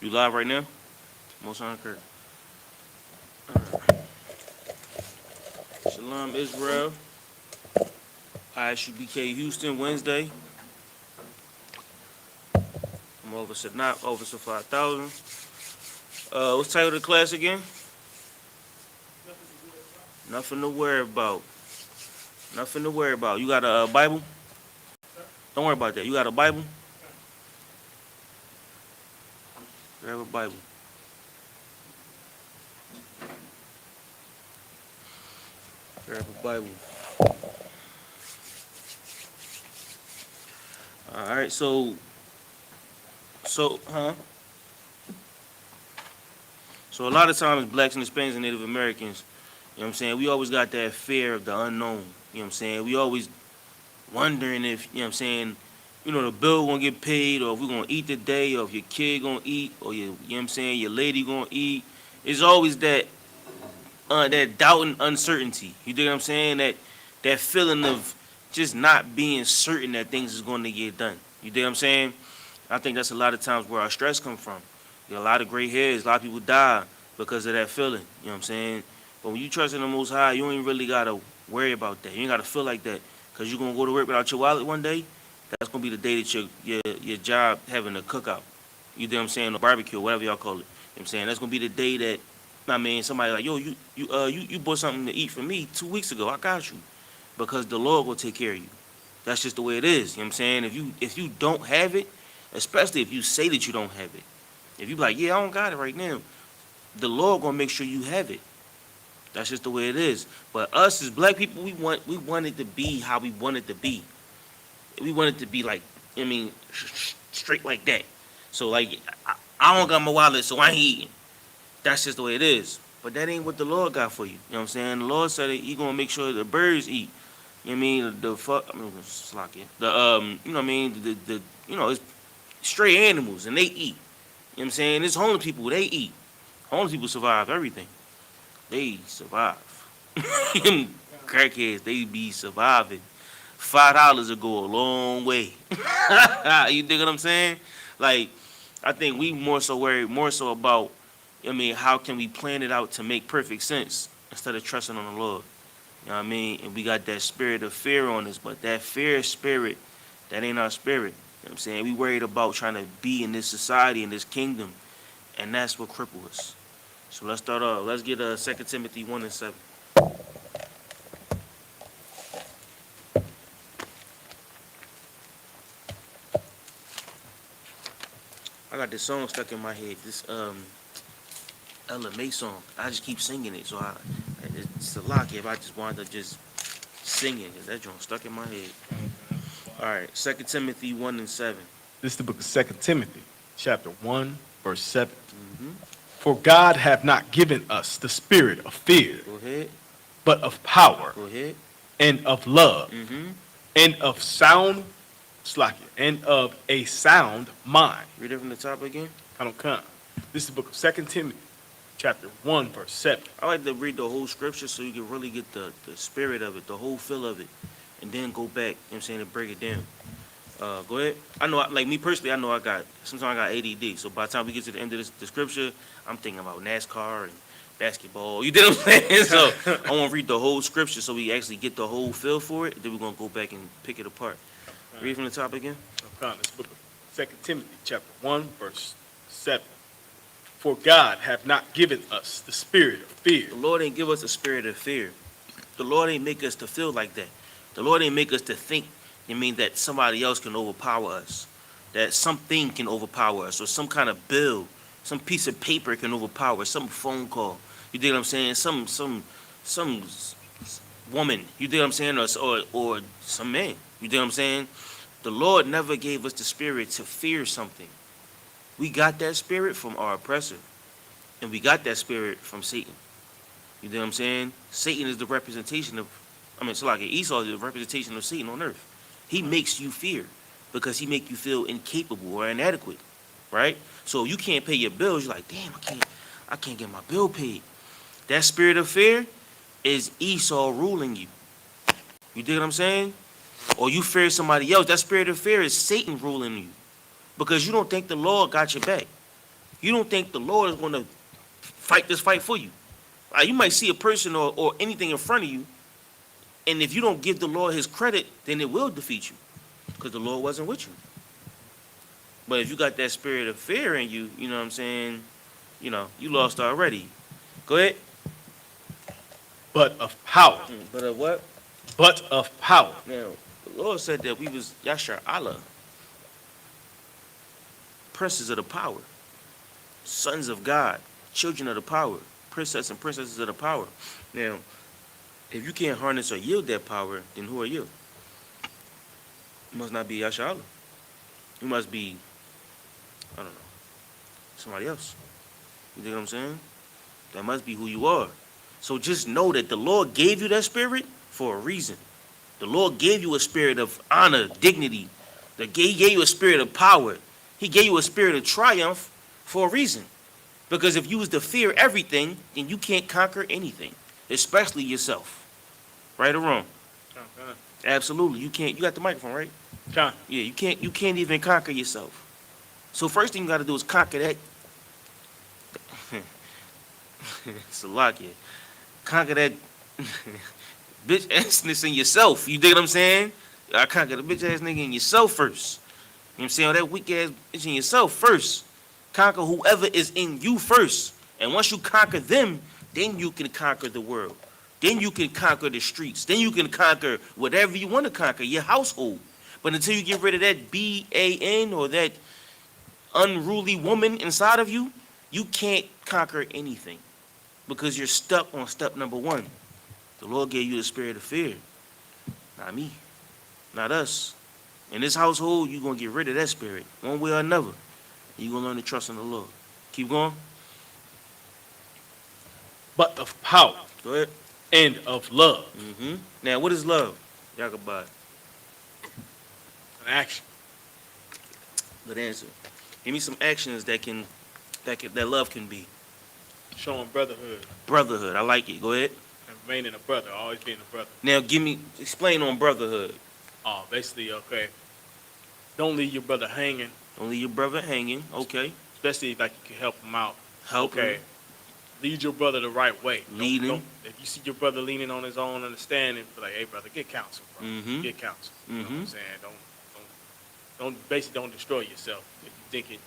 You live right now? Most on Kirk. Shalom, Israel. I.S.U.P.K Houston, Wednesday. I'm Officer Not, Officer 5000. What's the title of the class again? Nothing to worry about. Nothing to worry about. You got a Bible? Don't worry about that. You got a Bible? Grab a Bible. Grab a Bible. Alright, so, So a lot of times blacks and Hispanics and Native Americans, you know what I'm saying, we always got that fear of the unknown. You know what I'm saying? We always wondering if, you know what I'm saying, the bill gonna get paid, or if we're gonna eat today, or if your kid gonna eat, or you know what I'm saying, your lady gonna eat. It's always that doubt and uncertainty. You dig what I'm saying? That feeling of just not being certain that things is gonna get done. You dig what I'm saying? I think that's a lot of times where our stress comes from. You know, a lot of gray hairs, a lot of people die because of that feeling. You know what I'm saying? But when you trust in the Most High, you ain't really gotta worry about that. You ain't gotta feel like that, because you're gonna go to work without your wallet one day. That's gonna be the day that your job having a cookout. You know what I'm saying? Or barbecue, whatever y'all call it. You know what I'm saying? That's gonna be the day that, I mean, somebody like, yo, you bought something to eat for me 2 weeks ago. I got you. Because the Lord will take care of you. That's just the way it is. You know what I'm saying? If you don't have it, especially if you say that you don't have it, if you be like, yeah, I don't got it right now, the Lord gonna make sure you have it. That's just the way it is. But us as black people, we want it to be how we want it to be. We want it to be like, straight like that. So like, I don't got my wallet, so I ain't eating. That's just the way it is. But that ain't what the Lord got for you. You know what I'm saying? The Lord said that He gonna make sure the birds eat. You know what I mean? Slack it. You know what I mean? It's stray animals and they eat. You know what I'm saying? There's homeless people, they eat. Homeless people survive everything. They survive. Them crackheads, they be surviving. $5 will go a long way. You dig what I'm saying? Like, I think we more so worried about, how can we plan it out to make perfect sense instead of trusting on the Lord. You know what I mean? And we got that spirit of fear on us, but that fear spirit, that ain't our spirit. You know what I'm saying? We worried about trying to be in this society, in this kingdom, and that's what cripples us. So let's start off. Let's get 2 Timothy 1:7. I got this song stuck in my head. This LMA song. I just keep singing it, so it's a lock if I just wanted to just sing it, because that joint stuck in my head. All right, 2 Timothy 1:7. This is the book of 2 Timothy, chapter 1, verse 7. Mm-hmm. For God hath not given us the spirit of fear, Go ahead. but of power, Go ahead. and of love, Mm-hmm. and of and of a sound mind. Read it from the top again. Come. This is the book of 2 Timothy, chapter 1, verse 7. I like to read the whole scripture so you can really get the spirit of it, the whole feel of it, and then go back, you know what I'm saying, and break it down. Go ahead. I know, like me personally, I know sometimes I got ADD, so by the time we get to the end of the scripture, I'm thinking about NASCAR and basketball. You did what I'm saying? So I want to read the whole scripture so we actually get the whole feel for it, then we're going to go back and pick it apart. Read from the top again. This book of 2 Timothy, chapter 1, verse 7. For God hath not given us the spirit of fear. The Lord ain't give us a spirit of fear. The Lord ain't make us to feel like that. The Lord ain't make us to think, that somebody else can overpower us, that something can overpower us, or some kind of bill, some piece of paper can overpower us, some phone call. You dig what I'm saying? Some woman. You dig what I'm saying? Or some man. You dig what I'm saying? The Lord never gave us the spirit to fear something. We got that spirit from our oppressor, and we got that spirit from Satan. You know what I'm saying? Satan is the representation of, Esau is the representation of Satan on earth. He makes you fear because he make you feel incapable or inadequate, right? So you can't pay your bills. You're like, damn, I can't get my bill paid. That spirit of fear is Esau ruling you. You dig what I'm saying? Or you fear somebody else. That spirit of fear is Satan ruling you because you don't think the Lord got your back. You don't think the Lord is going to fight this fight for you. You might see a person or anything in front of you, and if you don't give the Lord his credit, then it will defeat you because the Lord wasn't with you. But if you got that spirit of fear in you, you know what I'm saying, you lost already. Go ahead. But of power. But of what? But of power. Now, the Lord said that we was Yashar Allah, princes of the power, sons of God, children of the power, princess and princesses of the power. Now, if you can't harness or yield that power, then who are you? You must not be Yashar Allah. You must be, I don't know, somebody else. You think what I'm saying? That must be who you are. So just know that the Lord gave you that spirit for a reason. The Lord gave you a spirit of honor, dignity. He gave you a spirit of power. He gave you a spirit of triumph for a reason. Because if you was to fear everything, then you can't conquer anything, especially yourself. Right or wrong? Absolutely. You can't. You got the microphone, right? Yeah, you can't even conquer yourself. So first thing you got to do is conquer that. It's a lot here. Conquer that bitch assness in yourself. You dig what I'm saying? I conquer the bitch ass nigga in yourself first. You know what I'm saying? Or that weak ass bitch in yourself first. Conquer whoever is in you first. And once you conquer them, then you can conquer the world. Then you can conquer the streets. Then you can conquer whatever you want to conquer, your household. But until you get rid of that BAN or that unruly woman inside of you, you can't conquer anything. Because you're stuck on step number one. The Lord gave you the spirit of fear. Not me. Not us. In this household, you're going to get rid of that spirit. One way or another. You're going to learn to trust in the Lord. Keep going. But of power. Go ahead. And of love. Now, what is love? Yaqubad. An action. Good answer. Give me some actions that love can be. Showing brotherhood. Brotherhood. I like it. Go ahead. And remaining a brother. Always being a brother. Now, explain on brotherhood. Basically, okay. Don't leave your brother hanging. Don't leave your brother hanging. Okay. Especially if you can help him out. Help him. Lead your brother the right way. Lead him. If you see your brother leaning on his own understanding, be like, hey, brother, get counsel, bro. Get counsel. You know what I'm saying? Don't destroy yourself if you thinking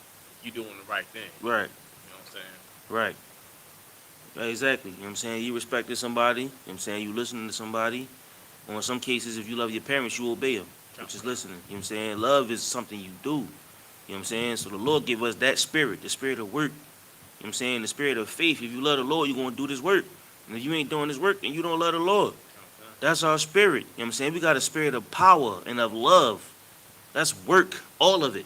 you're doing the right thing. Right. You know what I'm saying? Right. Exactly. You know what I'm saying? You respected somebody. You know what I'm saying? You listening to somebody. Or in some cases, if you love your parents, you obey them, which is listening. You know what I'm saying? Love is something you do. You know what I'm saying? So the Lord gave us that spirit, the spirit of work. You know what I'm saying? The spirit of faith. If you love the Lord, you're going to do this work. And if you ain't doing this work, then you don't love the Lord. That's our spirit. You know what I'm saying? We got a spirit of power and of love. That's work, all of it.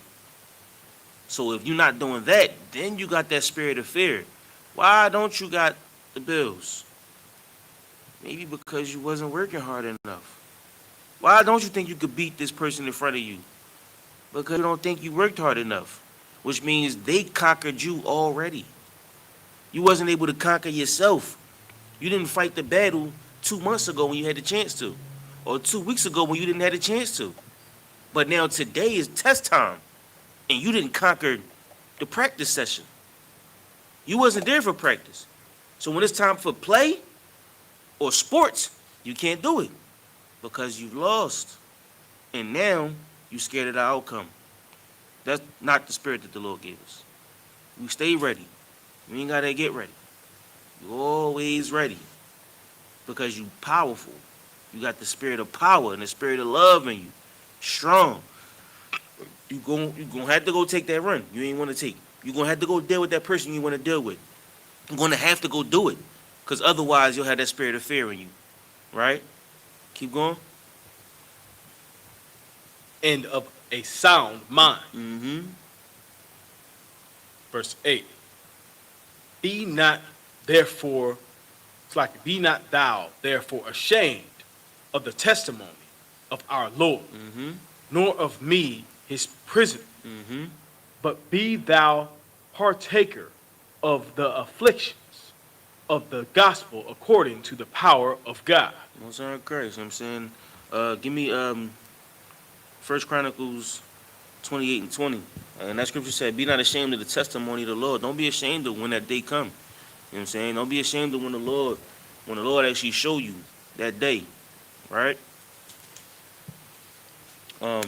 So if you're not doing that, then you got that spirit of fear. Why don't you got the bills? Maybe because you wasn't working hard enough. Why don't you think you could beat this person in front of you? Because you don't think you worked hard enough, which means they conquered you already. You wasn't able to conquer yourself. You didn't fight the battle 2 months ago when you had the chance to, or 2 weeks ago when you didn't have the chance to. But now today is test time, and you didn't conquer the practice session. You wasn't there for practice. So when it's time for play or sports, you can't do it because you've lost. And now you're scared of the outcome. That's not the spirit that the Lord gave us. We stay ready. You ain't got to get ready. You're always ready because you powerful. You got the spirit of power and the spirit of love in you. Strong. You're going to have to go take that run you ain't want to take. You're going to have to go deal with that person you want to deal with. You're going to have to go do it because otherwise you'll have that spirit of fear in you. Right? Keep going. And of a sound mind. Verse 8. Be not therefore, be not thou therefore ashamed of the testimony of our Lord, nor of me his prisoner, but be thou partaker of the afflictions of the gospel according to the power of God. Most high Christ. I'm saying, give me 1 Chronicles 28 and 20. And that scripture said, be not ashamed of the testimony of the Lord. Don't be ashamed of when that day come. You know what I'm saying? Don't be ashamed of when the Lord actually show you that day. Right? What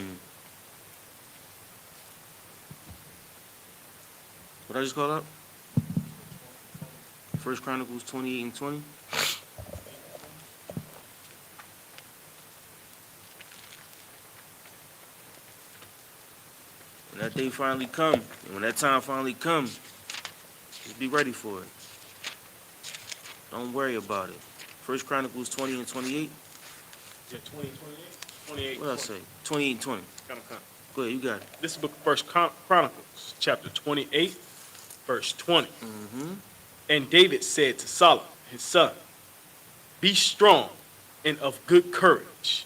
I just called up? First Chronicles 28 and 20. When that day finally come, and when that time finally comes, just be ready for it. Don't worry about it. First Chronicles 20 and 28. Yeah, 20, 28? 28. What did I say? 28 and 20. Kind of. Go ahead, you got it. This is the book of First Chronicles, chapter 28, verse 20. Mm-hmm. And David said to Solomon, his son, be strong and of good courage,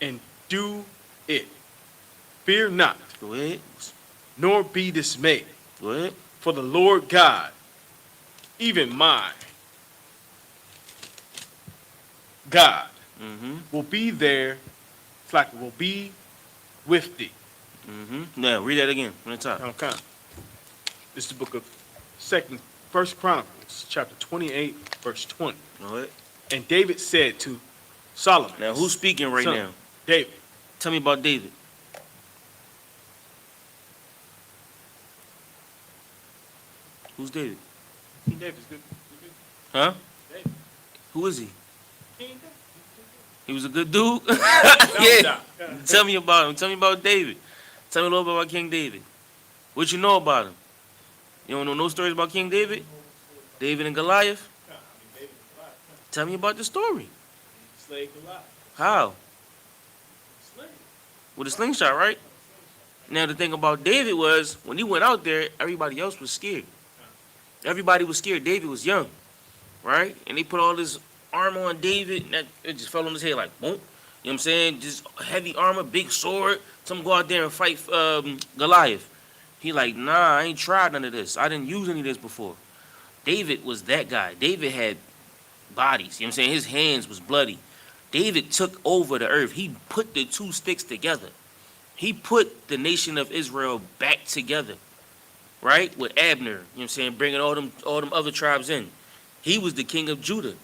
and do it. Fear not, Go ahead. nor be dismayed, Go ahead. for the Lord God, even my God, Mm-hmm. will be there, will be with thee. Mm-hmm. Now, read that again from the top. Okay. This is the book of First Chronicles, chapter 28, verse 20. Go ahead. And David said to Solomon. Now, who's speaking right son, now? David. Tell me about David. Who's David? King David's good. Huh? David. Who is he? King David. He was a good dude? No Yeah. doubt. Tell me about him. Tell me about David. Tell me a little bit about King David. What you know about him? You don't know no stories about King David? David and Goliath? Tell me about the story. Slave Goliath. How? Slave. With a slingshot, right? Now, the thing about David was, when he went out there, everybody else was scared. Everybody was scared. David was young, right? And they put all this armor on David, and it just fell on his head like, boom. You know what I'm saying? Just heavy armor, big sword. Some go out there and fight Goliath. He like, nah, I ain't tried none of this. I didn't use any of this before. David was that guy. David had bodies. You know what I'm saying? His hands was bloody. David took over the earth. He put the two sticks together. He put the nation of Israel back together, right? With Abner, you know what I'm saying? Bringing all them other tribes in. He was the king of Judah.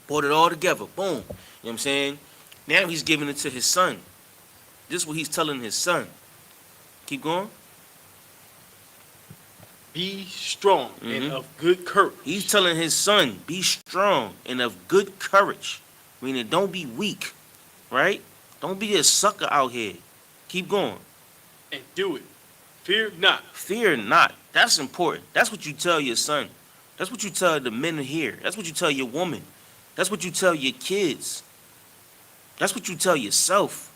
Brought it all together. Boom. You know what I'm saying? Now he's giving it to his son. This is what he's telling his son. Keep going. Be strong and of good courage. He's telling his son, be strong and of good courage. Meaning, don't be weak, right? Don't be a sucker out here. Keep going. And do it. Fear not. Fear not. That's important. That's what you tell your son. That's what you tell the men here. That's what you tell your woman. That's what you tell your kids. That's what you tell yourself.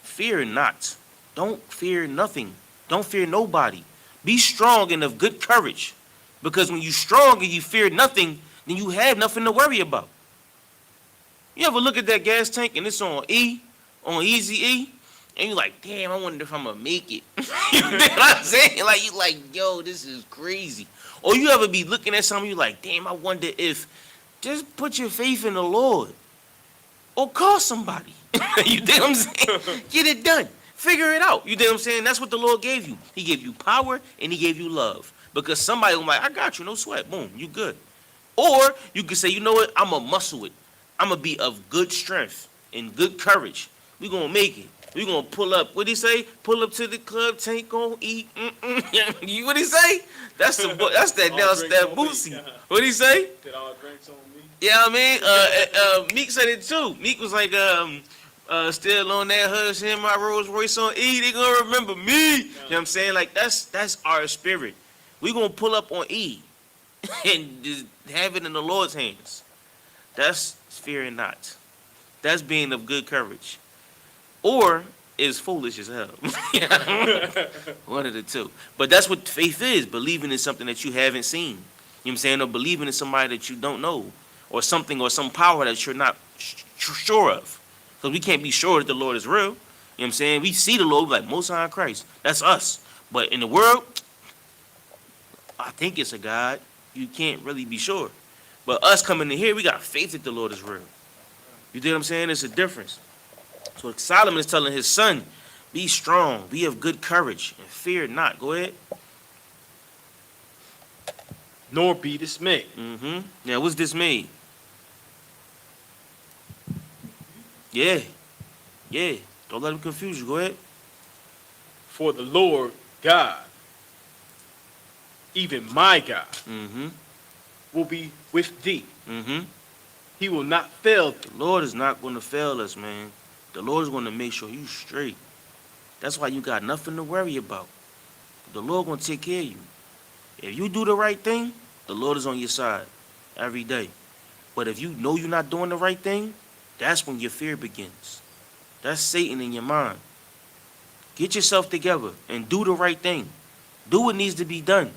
Fear not. Don't fear nothing. Don't fear nobody. Be strong and of good courage. Because when you're strong and you fear nothing, then you have nothing to worry about. You ever look at that gas tank and it's on E, on Easy E, and you're like, damn, I wonder if I'm going to make it. You know what I'm saying? Like, you like, yo, this is crazy. Or you ever be looking at something, you're like, damn, I wonder if, just put your faith in the Lord. Or call somebody. You know what I'm saying? Get it done. Figure it out. You know what I'm saying? That's what the Lord gave you. He gave you power and he gave you love. Because somebody will be like, I got you, no sweat. Boom, you good. Or you could say, you know what? I'm going to muscle it. I'm going to be of good strength and good courage. We're going to make it. We're going to pull up. What'd he say? Pull up to the club, tank on, eat. You what'd he say? That's that Boosie. What'd he say? Did all drinks on me? Yeah, I mean, Meek said it too. Meek was like, still on that hush, in my Rolls Royce on E, they gonna remember me. You know what I'm saying? Like, that's our spirit. We gonna pull up on E and just have it in the Lord's hands. That's fearing not. That's being of good courage. Or is foolish as hell. One of the two. But that's what faith is, believing in something that you haven't seen. You know what I'm saying? Or believing in somebody that you don't know. Or something or some power that you're not sure of. Because we can't be sure that the Lord is real. You know what I'm saying? We see the Lord like Most High Christ. That's us. But in the world, I think it's a God. You can't really be sure. But us coming in here, we got faith that the Lord is real. You know what I'm saying? It's a difference. So Solomon is telling his son, Be strong, be of good courage, and fear not. Go ahead. Nor be dismayed. Now, what's dismayed? Yeah, yeah. Don't let them confuse you. Go ahead. For the Lord God, even my God, Mm-hmm. will be with thee. Mm-hmm. He will not fail thee. The Lord is not going to fail us, man. The Lord is going to make sure you straight. That's why you got nothing to worry about. The Lord going to take care of you. If you do the right thing, the Lord is on your side every day. But if you know you're not doing the right thing, that's when your fear begins. That's Satan in your mind. Get yourself together and do the right thing. Do what needs to be done.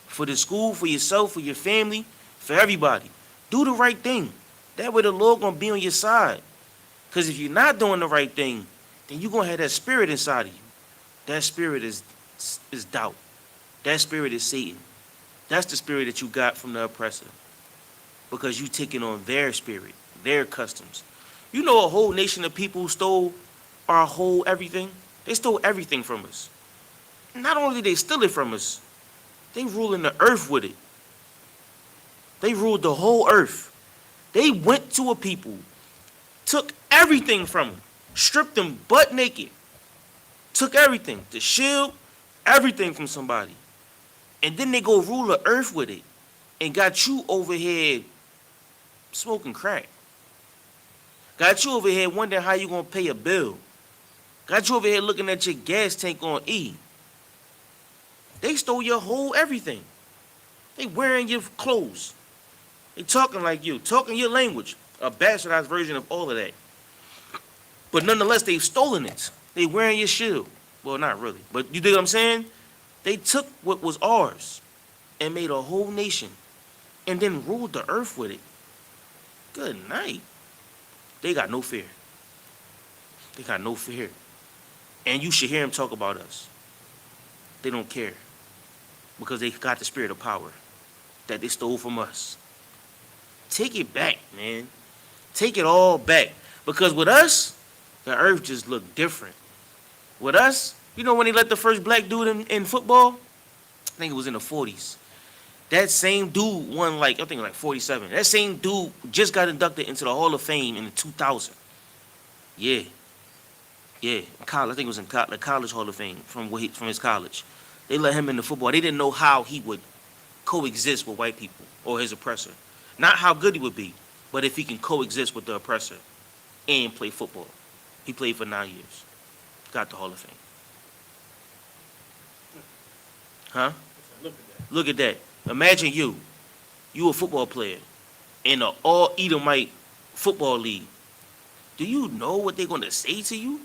For the school, for yourself, for your family, for everybody. Do the right thing. That way the Lord going to be on your side. Because if you're not doing the right thing, then you're going to have that spirit inside of you. That spirit is doubt. That spirit is Satan. That's the spirit that you got from the oppressor. Because you taking on their spirit, their customs. You know a whole nation of people stole our whole everything? They stole everything from us. Not only did they steal it from us, they ruling the earth with it. They ruled the whole earth. They went to a people, took everything from them, stripped them butt naked, took everything, the shield, everything from somebody. And then they go rule the earth with it and got you over here smoking crack. Got you over here wondering how you going to pay a bill. Got you over here looking at your gas tank on E. They stole your whole everything. They wearing your clothes. They talking like you, talking your language. A bastardized version of all of that. But nonetheless, they've stolen it. They wearing your shield. Well, not really. But you dig what I'm saying? They took what was ours and made a whole nation and then ruled the earth with it. Good night. They got no fear. They got no fear. And you should hear them talk about us. They don't care. Because they got the spirit of power that they stole from us. Take it back, man. Take it all back. Because with us, the earth just looked different. With us, you know when they let the first black dude in football? I think it was in the 40s. That same dude won I think like 47. That same dude just got inducted into the Hall of Fame in 2000. Yeah. Yeah, college. I think it was in the College Hall of Fame from his college. They let him into football. They didn't know how he would coexist with white people or his oppressor. Not how good he would be, but if he can coexist with the oppressor and play football. He played for 9 years. Got the Hall of Fame. Huh? Look at that. Imagine you a football player in an all-Edomite football league. Do you know what they're going to say to you?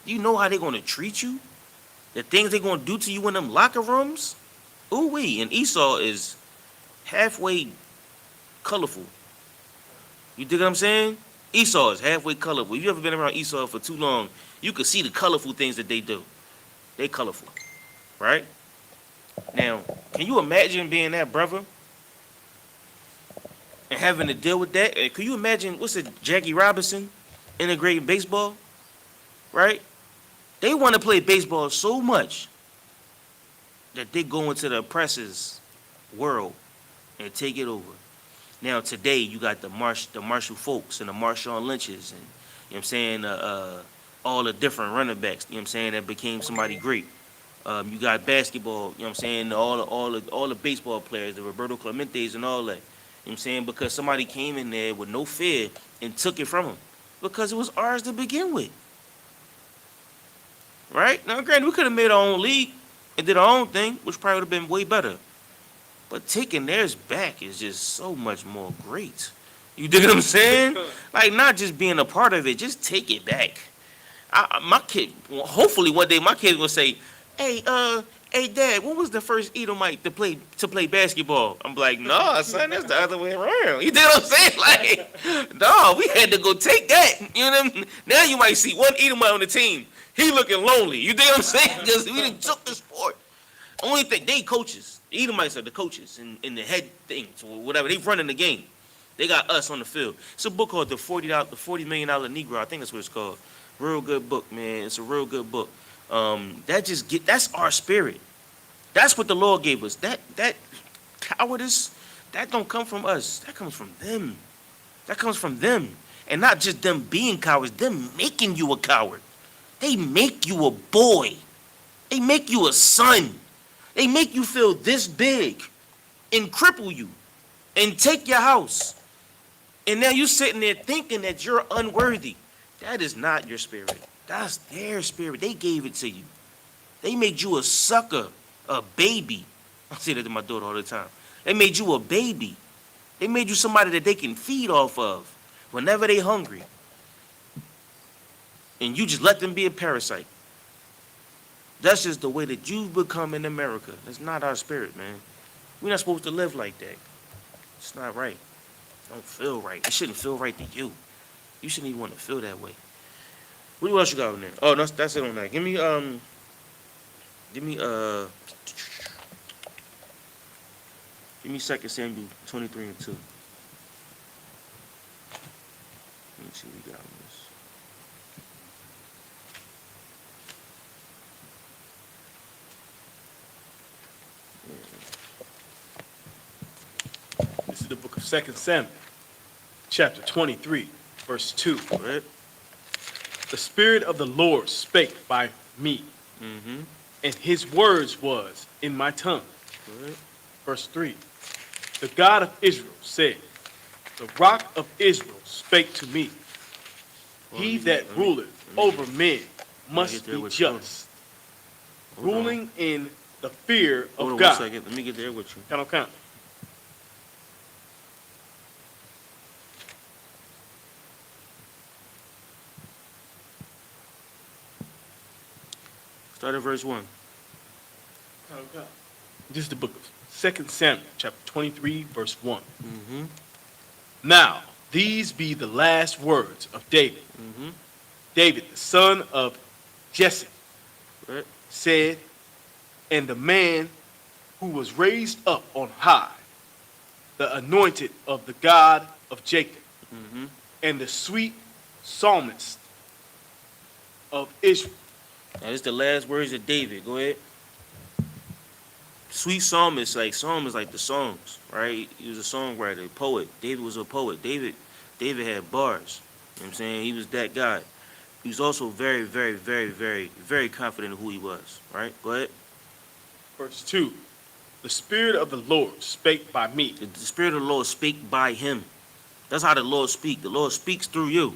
Do you know how they're going to treat you? The things they're going to do to you in them locker rooms? Ooh-wee. And Esau is halfway colorful. You dig what I'm saying? Esau is halfway colorful. If you ever been around Esau for too long, you can see the colorful things that they do. They colorful. Right? Now, can you imagine being that brother and having to deal with that? Can you imagine, Jackie Robinson integrating baseball? Right? They want to play baseball so much that they go into the oppressor's world and take it over. Now, today, you got the Marshall Folks and the Marshawn Lynches and, you know what I'm saying, all the different running backs, you know what I'm saying, that became somebody great. You got basketball, you know what I'm saying, all the baseball players, the Roberto Clementes and all that. You know what I'm saying? Because somebody came in there with no fear and took it from them. Because it was ours to begin with. Right? Now, granted, we could have made our own league and did our own thing, which probably would have been way better. But taking theirs back is just so much more great. You dig what I'm saying? Like, not just being a part of it, just take it back. My kid, hopefully one day my kid's going to say, hey, Dad, when was the first Edomite to play basketball? I'm like, no, son, that's the other way around. You know what I'm saying? Like, no, we had to go take that. You know what I mean? Now you might see one Edomite on the team. He looking lonely. You know what I'm saying? Because we done took the sport. Only thing, they coaches. The Edomites are the coaches and the head things or whatever. They running the game. They got us on the field. It's a book called The $40 Million Negro. I think that's what it's called. Real good book, man. It's a real good book. That's our spirit. That's what the Lord gave us. That cowardice, that don't come from us. That comes from them. That comes from them. And not just them being cowards, them making you a coward. They make you a boy. They make you a son. They make you feel this big and cripple you and take your house. And now you sitting there thinking that you're unworthy. That is not your spirit. That's their spirit. They gave it to you. They made you a sucker, a baby. I say that to my daughter all the time. They made you a baby. They made you somebody that they can feed off of whenever they hungry. And you just let them be a parasite. That's just the way that you become in America. That's not our spirit, man. We're not supposed to live like that. It's not right. Don't feel right. It shouldn't feel right to you. You shouldn't even want to feel that way. What else you got on there? Oh, that's it on that. Give me 2 Samuel 23 and 2. Let me see what we got on this. This is the book of 2 Samuel, chapter 23, verse 2. Right? The Spirit of the Lord spake by me, Mm-hmm. and his words was in my tongue. Right. Verse 3. The God of Israel said, the rock of Israel spake to me. He that ruleth over men must be just, ruling in the fear Hold of on God. 1 second. Let me get there with you. Count. Start at verse 1. This is the book of 2 Samuel, chapter 23, verse 1. Mm-hmm. Now, these be the last words of David. Mm-hmm. David, the son of Jesse, Right. said, and the man who was raised up on high, the anointed of the God of Jacob, Mm-hmm. and the sweet psalmist of Israel. Now, this is the last words of David. Go ahead. Sweet psalmist, psalm is like the songs, right? He was a songwriter, a poet. David was a poet. David had bars. You know what I'm saying? He was that guy. He was also very, very, very, very, very confident in who he was, right? Go ahead. Verse 2. The Spirit of the Lord spake by me. The Spirit of the Lord spake by him. That's how the Lord speaks. The Lord speaks through you.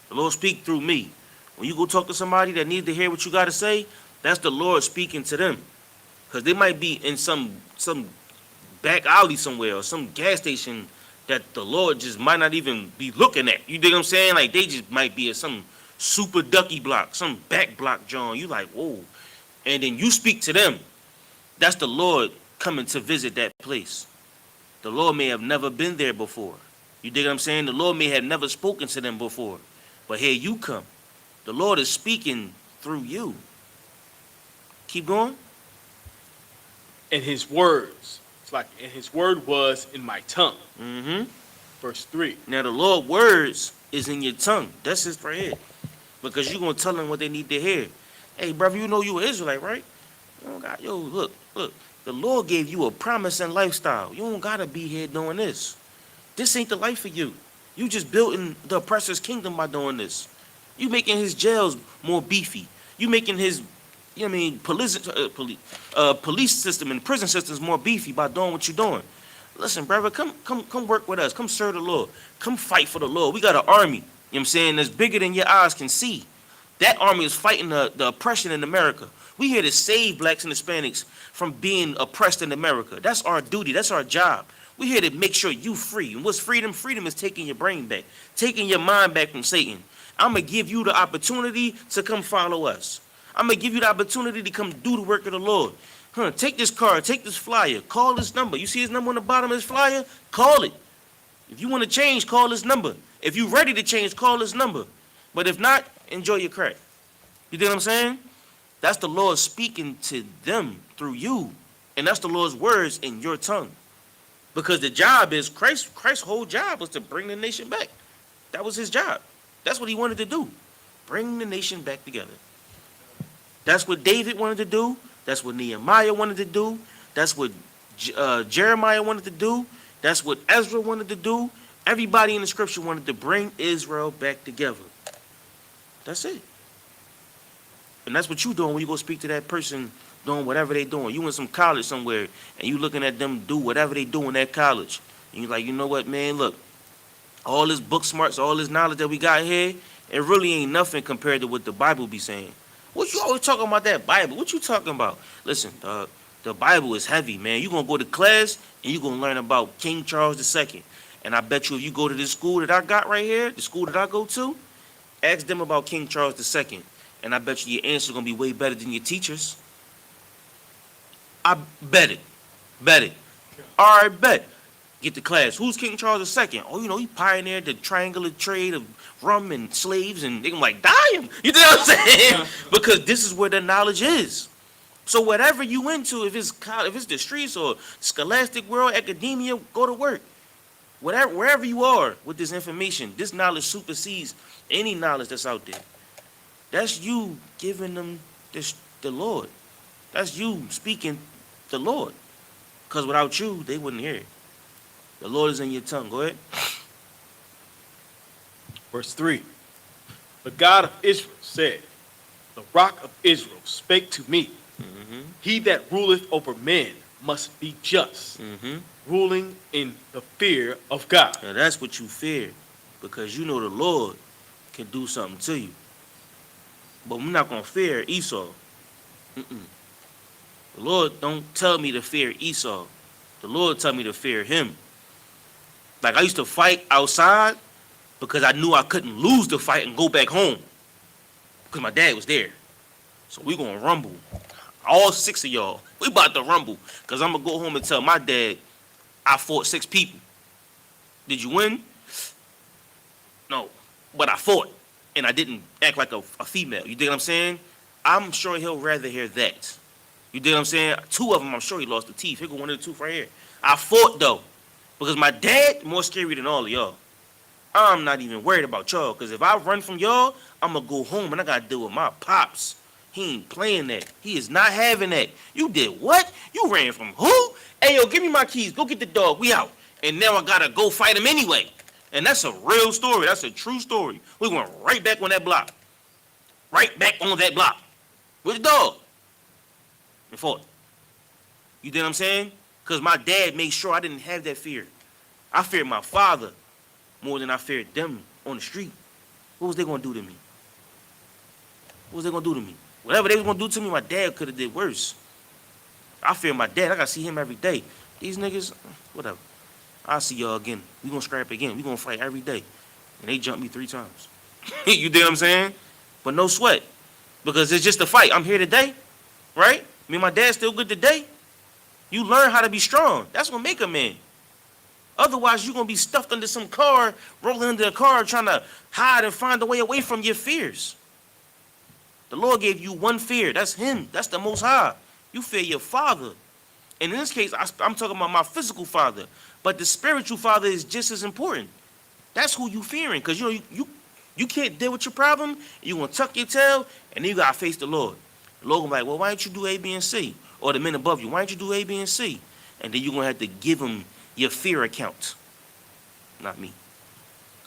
The Lord speaks through me. When you go talk to somebody that needs to hear what you got to say, that's the Lord speaking to them. Because they might be in some back alley somewhere or some gas station that the Lord just might not even be looking at. You dig what I'm saying? Like, they just might be at some super ducky block, some back block, John. You like, whoa. And then you speak to them. That's the Lord coming to visit that place. The Lord may have never been there before. You dig what I'm saying? The Lord may have never spoken to them before. But here you come. The Lord is speaking through you. Keep going. And his words, and his word was in my tongue. Mm-hmm. Verse 3. Now the Lord's words is in your tongue. That's just right here. Because you're going to tell them what they need to hear. Hey, brother, you know you an Israelite, right? You don't got, look. The Lord gave you a promise and lifestyle. You don't got to be here doing this. This ain't the life for you. You just building the oppressor's kingdom by doing this. You making his jails more beefy. You making his, police system and prison systems more beefy by doing what you're doing. Listen, brother, come work with us. Come serve the Lord. Come fight for the Lord. We got an army, you know what I'm saying, that's bigger than your eyes can see. That army is fighting the oppression in America. We here to save blacks and Hispanics from being oppressed in America. That's our duty. That's our job. We here to make sure you free. And what's freedom? Freedom is taking your brain back, taking your mind back from Satan. I'm going to give you the opportunity to come follow us. I'm going to give you the opportunity to come do the work of the Lord. Take this card, take this flyer, call this number. You see his number on the bottom of this flyer? Call it. If you want to change, call this number. If you're ready to change, call this number. But if not, enjoy your crack. You know what I'm saying? That's the Lord speaking to them through you. And that's the Lord's words in your tongue. Because the job is, Christ's whole job was to bring the nation back. That was his job. That's what he wanted to do. Bring the nation back together. That's what David wanted to do. That's what Nehemiah wanted to do. That's what Jeremiah wanted to do. That's what Ezra wanted to do. Everybody in the scripture wanted to bring Israel back together. That's it. And that's what you doing when you go speak to that person doing whatever they doing. You in some college somewhere, and you looking at them do whatever they do in that college. And you're like, you know what, man, look, all this book smarts, all this knowledge that we got here, it really ain't nothing compared to what the Bible be saying. What you always talking about that Bible? What you talking about? Listen, dog, the Bible is heavy, man. You gonna go to class, and you gonna learn about King Charles II. And I bet you if you go to this school that I got right here, the school that I go to, ask them about King Charles II. And I bet you your answer gonna be way better than your teachers. I bet it. Bet it. All right, bet. Get to class. Who's King Charles II? Oh, you know, he pioneered the triangular trade of rum and slaves, and they gonna like, dying. You know what I'm saying? Because this is where the knowledge is. So whatever you into, if it's college, if it's the streets or scholastic world, academia, go to work. Wherever you are with this information, this knowledge supersedes any knowledge that's out there. That's you giving them the Lord. That's you speaking the Lord. Because without you, they wouldn't hear it. The Lord is in your tongue. Go ahead. Verse 3. The God of Israel said, the rock of Israel spake to me. Mm-hmm. He that ruleth over men must be just, Mm-hmm. ruling in the fear of God. Now that's what you fear. Because you know the Lord can do something to you. But we're not going to fear Esau. Mm-mm. The Lord don't tell me to fear Esau. The Lord tell me to fear him. Like I used to fight outside because I knew I couldn't lose the fight and go back home. Because my dad was there. So we going to rumble. All 6 of y'all. We about to rumble. Because I'm going to go home and tell my dad I fought 6 people. Did you win? No. But I fought. And I didn't act like a female. You dig what I'm saying? I'm sure he'll rather hear that. You dig what I'm saying? 2 of them, I'm sure he lost the teeth. Here go 1 of the 2 right here. I fought, though. Because my dad more scary than all of y'all. I'm not even worried about y'all. Because if I run from y'all, I'm going to go home and I got to deal with my pops. He ain't playing that. He is not having that. You did what? You ran from who? Hey, yo, give me my keys. Go get the dog. We out. And now I got to go fight him anyway. And that's a real story. That's a true story. We went right back on that block. Right back on that block. With the dog. And fought. You know what I'm saying? Because my dad made sure I didn't have that fear. I feared my father more than I feared them on the street. What was they going to do to me? What was they going to do to me? Whatever they was going to do to me, my dad could have did worse. I fear my dad. I got to see him every day. These niggas, whatever. I'll see y'all again. We going to scrap again. We going to fight every day. And they jumped me 3 times. You dig what I'm saying? But no sweat. Because it's just a fight. I'm here today. Right? Me and my dad still good today. You learn how to be strong. That's what make a man. Otherwise, you're going to be stuffed under some car, rolling under a car, trying to hide and find a way away from your fears. The Lord gave you one fear. That's him. That's the Most High. You fear your father. And in this case, I'm talking about my physical father. But the spiritual father is just as important. That's who you fearing. Because you can't deal with your problem. You're going to tuck your tail, and then you got to face the Lord. The Lord going to be like, well, why don't you do A, B, and C? Or the men above you, why don't you do A, B, and C? And then you're going to have to give him your fear account. Not me.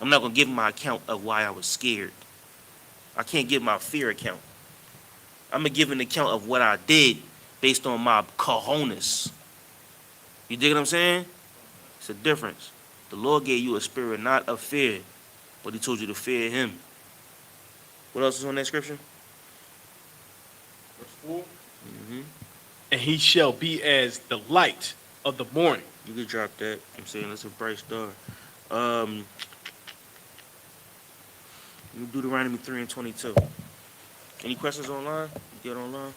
I'm not going to give him my account of why I was scared. I can't give my fear account. I'm going to give an account of what I did based on my cojones. You dig what I'm saying? It's a difference. The Lord gave you a spirit not of fear, but he told you to fear him. What else is on that scripture? Verse 4. Mm-hmm. And he shall be as the light of the morning. You could drop that. I'm saying that's a bright star. Deuteronomy 3 and 22. Any questions online? You get online?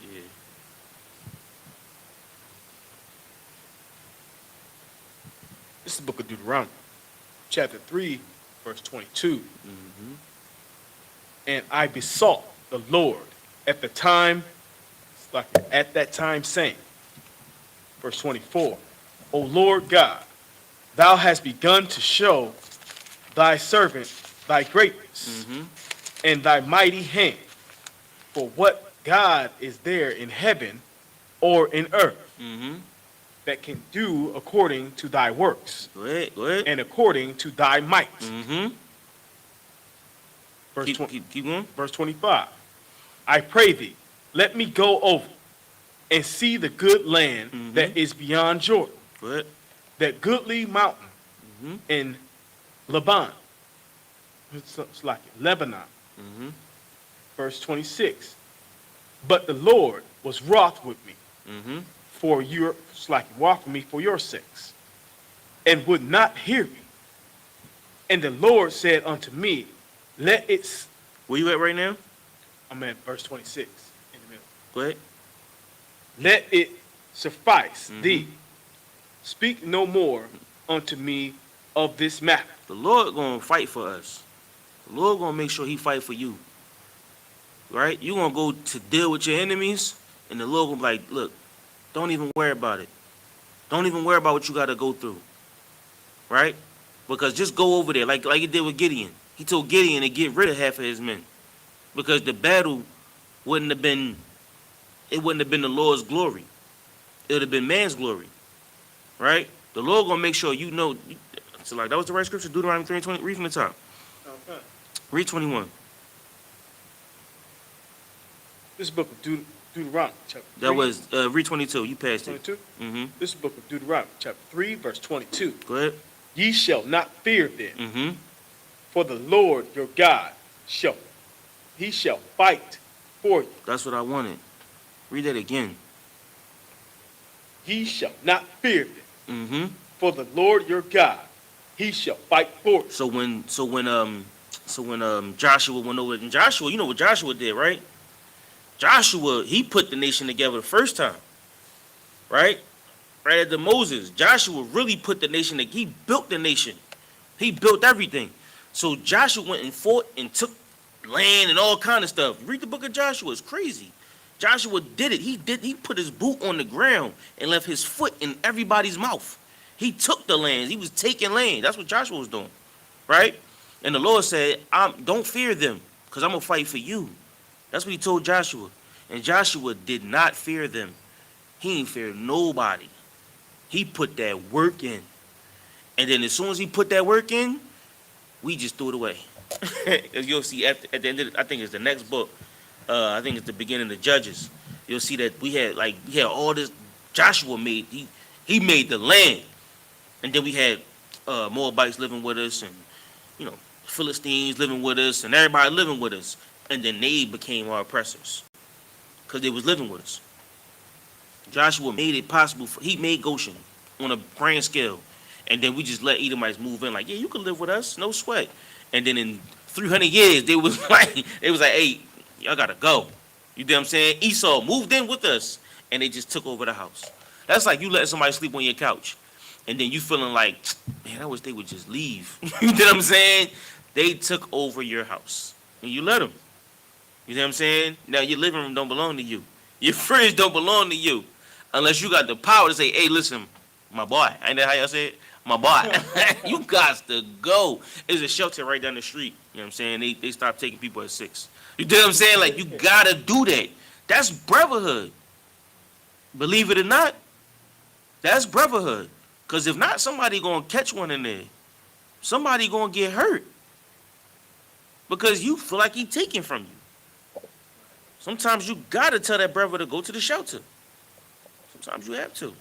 Yeah. This is the book of Deuteronomy, chapter 3, verse 22. Mm-hmm. And I besought the Lord at that time, saying, Verse 24. O Lord God, thou hast begun to show thy servant thy greatness Mm-hmm. and thy mighty hand. For what God is there in heaven or in earth Mm-hmm. that can do according to thy works Go ahead. Go ahead. and according to thy might? Mm-hmm. Verse, Keep going. verse 25. I pray thee, let me go over and see the good land Mm-hmm. that is beyond Jordan, Go ahead. that goodly mountain Mm-hmm. in Lebanon. It's like Lebanon. Mm-hmm. Verse 26. But the Lord was wroth with me Mm-hmm. for your, it's like wroth with me for your sakes, and would not hear me. And the Lord said unto me, let it, Where you at right now? I'm at verse 26 in the middle. Go ahead. Let it suffice Mhm. thee. Speak no more unto me of this matter. The Lord gonna fight for us. The Lord gonna make sure He fight for you. Right? You gonna go to deal with your enemies, and the Lord gonna be like, look, don't even worry about it. Don't even worry about what you gotta go through. Right? Because just go over there, like He did with Gideon. He told Gideon to get rid of half of his men, because the battle wouldn't have been. It wouldn't have been the Lord's glory. It would have been man's glory. Right? The Lord gonna make sure you know. So like that was the right scripture. Deuteronomy 3:20. Read from the top. Okay. Read 21. This book of Deuteronomy, chapter 3. That was read 22. You passed it. 22. Mm-hmm. This is the book of Deuteronomy, chapter 3, verse 22. Go ahead. Ye shall not fear them, Mm-hmm. for the Lord your God he shall fight for you. That's what I wanted. Read that again. Ye shall not fear them, Mm-hmm. for the Lord your God, he shall fight for you. So when Joshua went over, and Joshua, you know what Joshua did, right? Joshua, he put the nation together the first time, right? Right after Moses, Joshua really put the nation together. He built the nation. He built everything. So Joshua went and fought and took land and all kind of stuff. Read the book of Joshua. It's crazy. Joshua did it. He put his boot on the ground and left his foot in everybody's mouth. He took the lands. He was taking land. That's what Joshua was doing, right? And the Lord said, don't fear them, because I'm going to fight for you. That's what he told Joshua. And Joshua did not fear them. He didn't fear nobody. He put that work in. And then as soon as he put that work in, we just threw it away. As you'll see at the end of I think it's the next book. I think it's the beginning of Judges. You'll see that we had all this. Joshua made he made the land, and then we had Moabites living with us, and Philistines living with us, and everybody living with us, and then they became our oppressors because they was living with us. Joshua made it possible. He made Goshen on a grand scale, and then we just let Edomites move in. Like, yeah, you can live with us, no sweat. And then in 300 years, they was like, hey, y'all gotta go. You know what I'm saying? Esau moved in with us, and they just took over the house. That's like you letting somebody sleep on your couch, and then you feeling like, man, I wish they would just leave. You know what I'm saying? They took over your house, and you let them. You know what I'm saying? Now your living room don't belong to you. Your fridge don't belong to you, unless you got the power to say, hey, listen, my boy. Ain't that how y'all say it? My boy. You got to go. There's a shelter right down the street. You know what I'm saying? They stopped taking people at 6. You know what I'm saying? Like, you got to do that. That's brotherhood. Believe it or not, that's brotherhood. Because if not, somebody going to catch one in there. Somebody going to get hurt. Because you feel like he taking from you. Sometimes you got to tell that brother to go to the shelter. Sometimes you have to.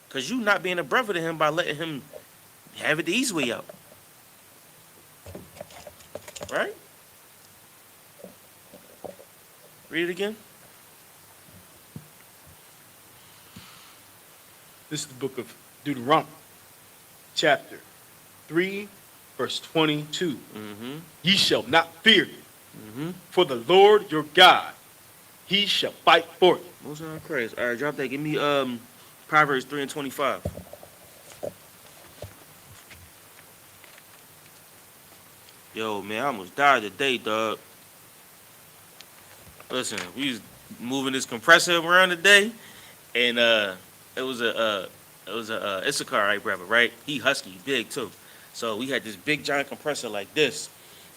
Because you not being a brother to him by letting him have it the easy way out. Right? Read it again. This is the book of Deuteronomy, chapter 3, verse 22. Mm-hmm. Ye shall not fear them, Mm-hmm. for the Lord your God, he shall fight for you. Most of Christ. All right, drop that. Give me Proverbs 3:25. Yo, man, I almost died today, dog. Listen, we was moving this compressor around today, and Issachar brother, right? He husky, big too. So we had this big giant compressor like this,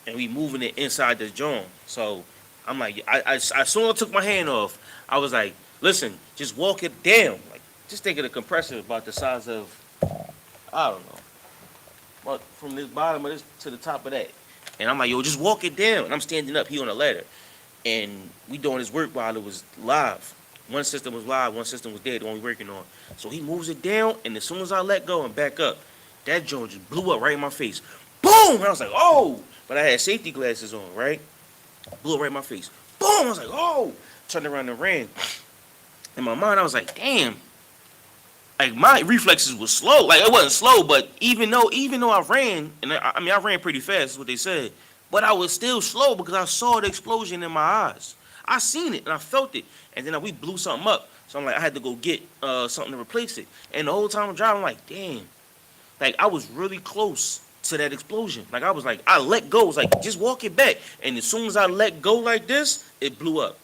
and we moving it inside the joint. So I'm like, as soon as I took my hand off, I was like, listen, just walk it down. Like, just think of the compressor about the size of, I don't know, but from this bottom of this to the top of that. And I'm like, yo, just walk it down. And I'm standing up, he on a ladder. And we doing his work while it was live. One system was live, one system was dead, the one we working on. So he moves it down, and as soon as I let go and back up, that joint just blew up right in my face. Boom! And I was like, oh! But I had safety glasses on, right? Blew it right in my face. Boom! I was like, oh! Turned around and ran. In my mind, I was like, damn. Like, my reflexes was slow. Like, it wasn't slow, but even though I ran, and I ran pretty fast, is what they said, but I was still slow because I saw the explosion in my eyes. I seen it, and I felt it. And then we blew something up. So I'm like, I had to go get something to replace it. And the whole time I'm driving, I'm like, damn. Like, I was really close to that explosion. Like, I let go. It was like, just walk it back. And as soon as I let go like this, it blew up.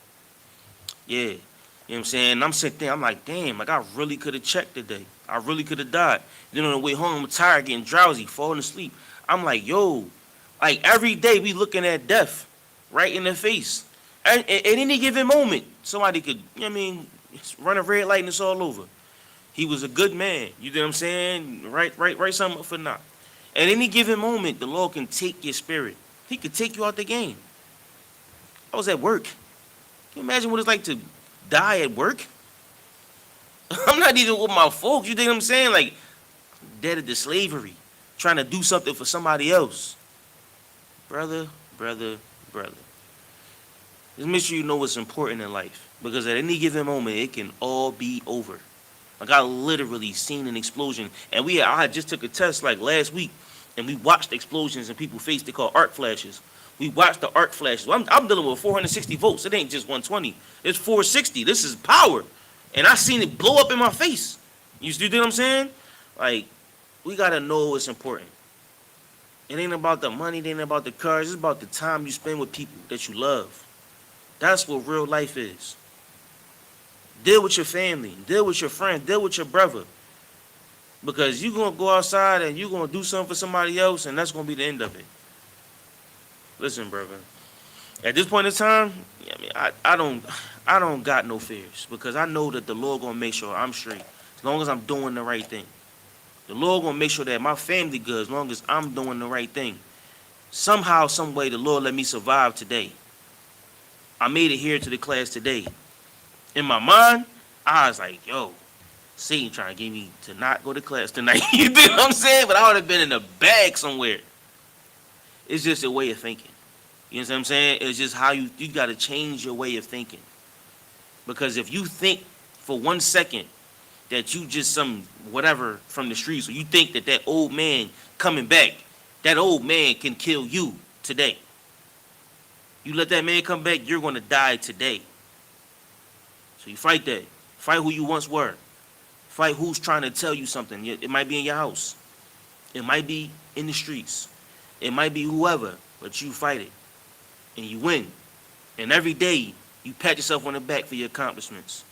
Yeah. You know what I'm saying? And I'm sitting there, I'm like, damn, like, I really could have checked today. I really could have died. Then on the way home, I'm tired, getting drowsy, falling asleep. I'm like, yo, like, every day we looking at death right in the face. At any given moment, somebody could, you know what I mean, run a red light and it's all over. He was a good man. You know what I'm saying? Write something up for now. At any given moment, the Lord can take your spirit. He could take you out the game. I was at work. Can you imagine what it's like to die at work? I'm not even with my folks. You know what I'm saying? Like, dead to slavery, trying to do something for somebody else. Brother. Just make sure you know what's important in life. Because at any given moment, it can all be over. Like, I literally seen an explosion. And I just took a test like last week. And we watched explosions in people's face. They call arc flashes. We watched the arc flashes. I'm dealing with 460 volts. It ain't just 120. It's 460. This is power. And I seen it blow up in my face. You see what I'm saying? Like, we got to know what's important. It ain't about the money. It ain't about the cars. It's about the time you spend with people that you love. That's what real life is. Deal with your family. Deal with your friends. Deal with your brother. Because you're going to go outside and you're going to do something for somebody else, and that's going to be the end of it. Listen, brother. At this point in time, I mean, I don't got no fears. Because I know that the Lord going to make sure I'm straight. As long as I'm doing the right thing. The Lord going to make sure that my family good as long as I'm doing the right thing. Somehow, some way, the Lord let me survive today. I made it here to the class today. In my mind, I was like, yo, Satan trying to get me to not go to class tonight. You know what I'm saying? But I would have been in a bag somewhere. It's just a way of thinking. You know what I'm saying? It's just how you got to change your way of thinking. Because if you think for 1 second that you just some whatever from the streets, or you think that old man coming back, that old man can kill you today. You let that man come back, you're going to die today. So you fight that. Fight who you once were. Fight who's trying to tell you something. It might be in your house. It might be in the streets. It might be whoever, but you fight it. And you win. And every day, you pat yourself on the back for your accomplishments.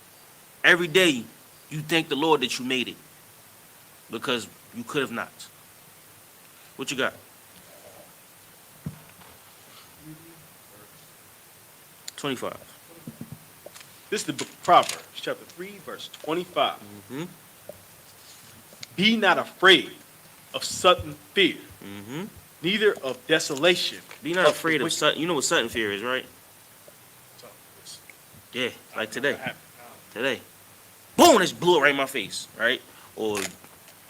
Every day, you thank the Lord that you made it. Because you could have not. What you got? 25. This is the book of Proverbs, chapter 3, verse 25. Mm-hmm. Be not afraid of sudden fear, Mm-hmm. neither of desolation. Be not afraid of sudden. You know what sudden fear is, right? Yeah, like today. Today. Boom, it blew it right in my face, right? Or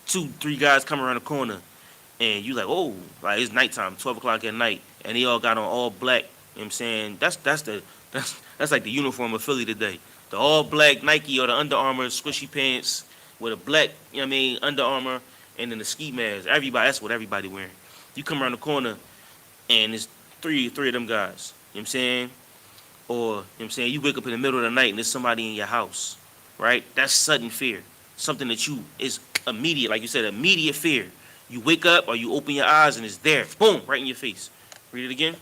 2-3 guys come around the corner and you like, oh, like it's nighttime, 12 o'clock at night, and they all got on all black. You know what I'm saying? That's like the uniform of Philly today. The all black Nike or the Under Armour squishy pants with a black, you know what I mean, Under Armour, and then the ski mask. That's what everybody wearing. You come around the corner and it's three of them guys. You know what I'm saying? Or, you know what I'm saying, you wake up in the middle of the night and there's somebody in your house, right? That's sudden fear. Something that is immediate, like you said, immediate fear. You wake up or you open your eyes and it's there, boom, right in your face. Read it again.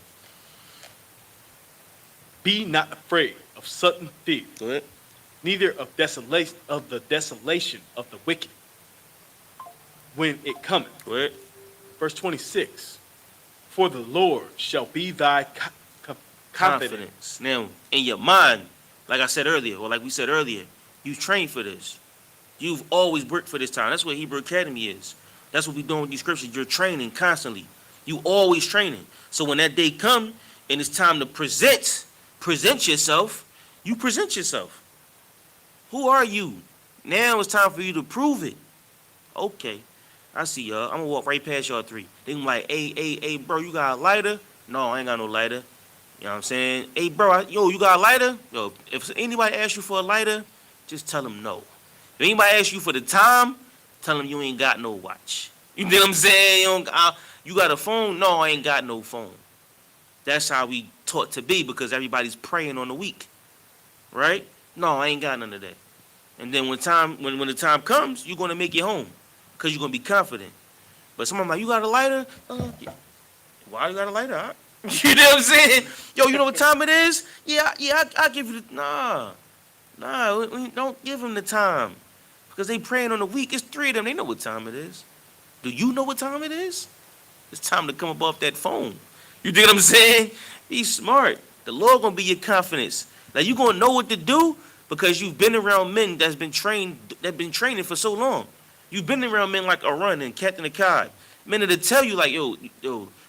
Be not afraid of sudden fear, Go ahead. neither of the desolation of the wicked when it cometh. Go ahead. Verse 26. For the Lord shall be thy confidence. Now, in your mind, like I said earlier, or like we said earlier, you trained for this. You've always worked for this time. That's what Hebrew Academy is. That's what we doing with these scriptures. You're training constantly. You always training. So when that day come and it's time to present yourself, you present yourself. Who are you? Now it's time for you to prove it. Okay, I see y'all. I'm gonna walk right past y'all three. They gonna be like, hey, bro, you got a lighter? No, I ain't got no lighter. You know what I'm saying? Hey, bro, you got a lighter? Yo, if anybody asks you for a lighter, just tell them no. If anybody asks you for the time, tell them you ain't got no watch. You know what I'm saying? You got a phone? No, I ain't got no phone. That's how we taught to be because everybody's praying on the week, right? No, I ain't got none of that. And then when the time comes, you're gonna make it home because you're gonna be confident. But someone like, you got a lighter? Yeah. Why you got a lighter? Huh? You know what I'm saying? Yo, you know what time it is? Yeah, I'll give you the... Nah, we don't give them the time. Because they praying on the week. It's three of them. They know what time it is. Do you know what time it is? It's time to come up off that phone. You dig what I'm saying? Be smart. The Lord gonna be your confidence. Now you gonna know what to do because you've been around men that's been training for so long. You've been around men like Arun and Captain Akkad. Men that'll tell you like, yo,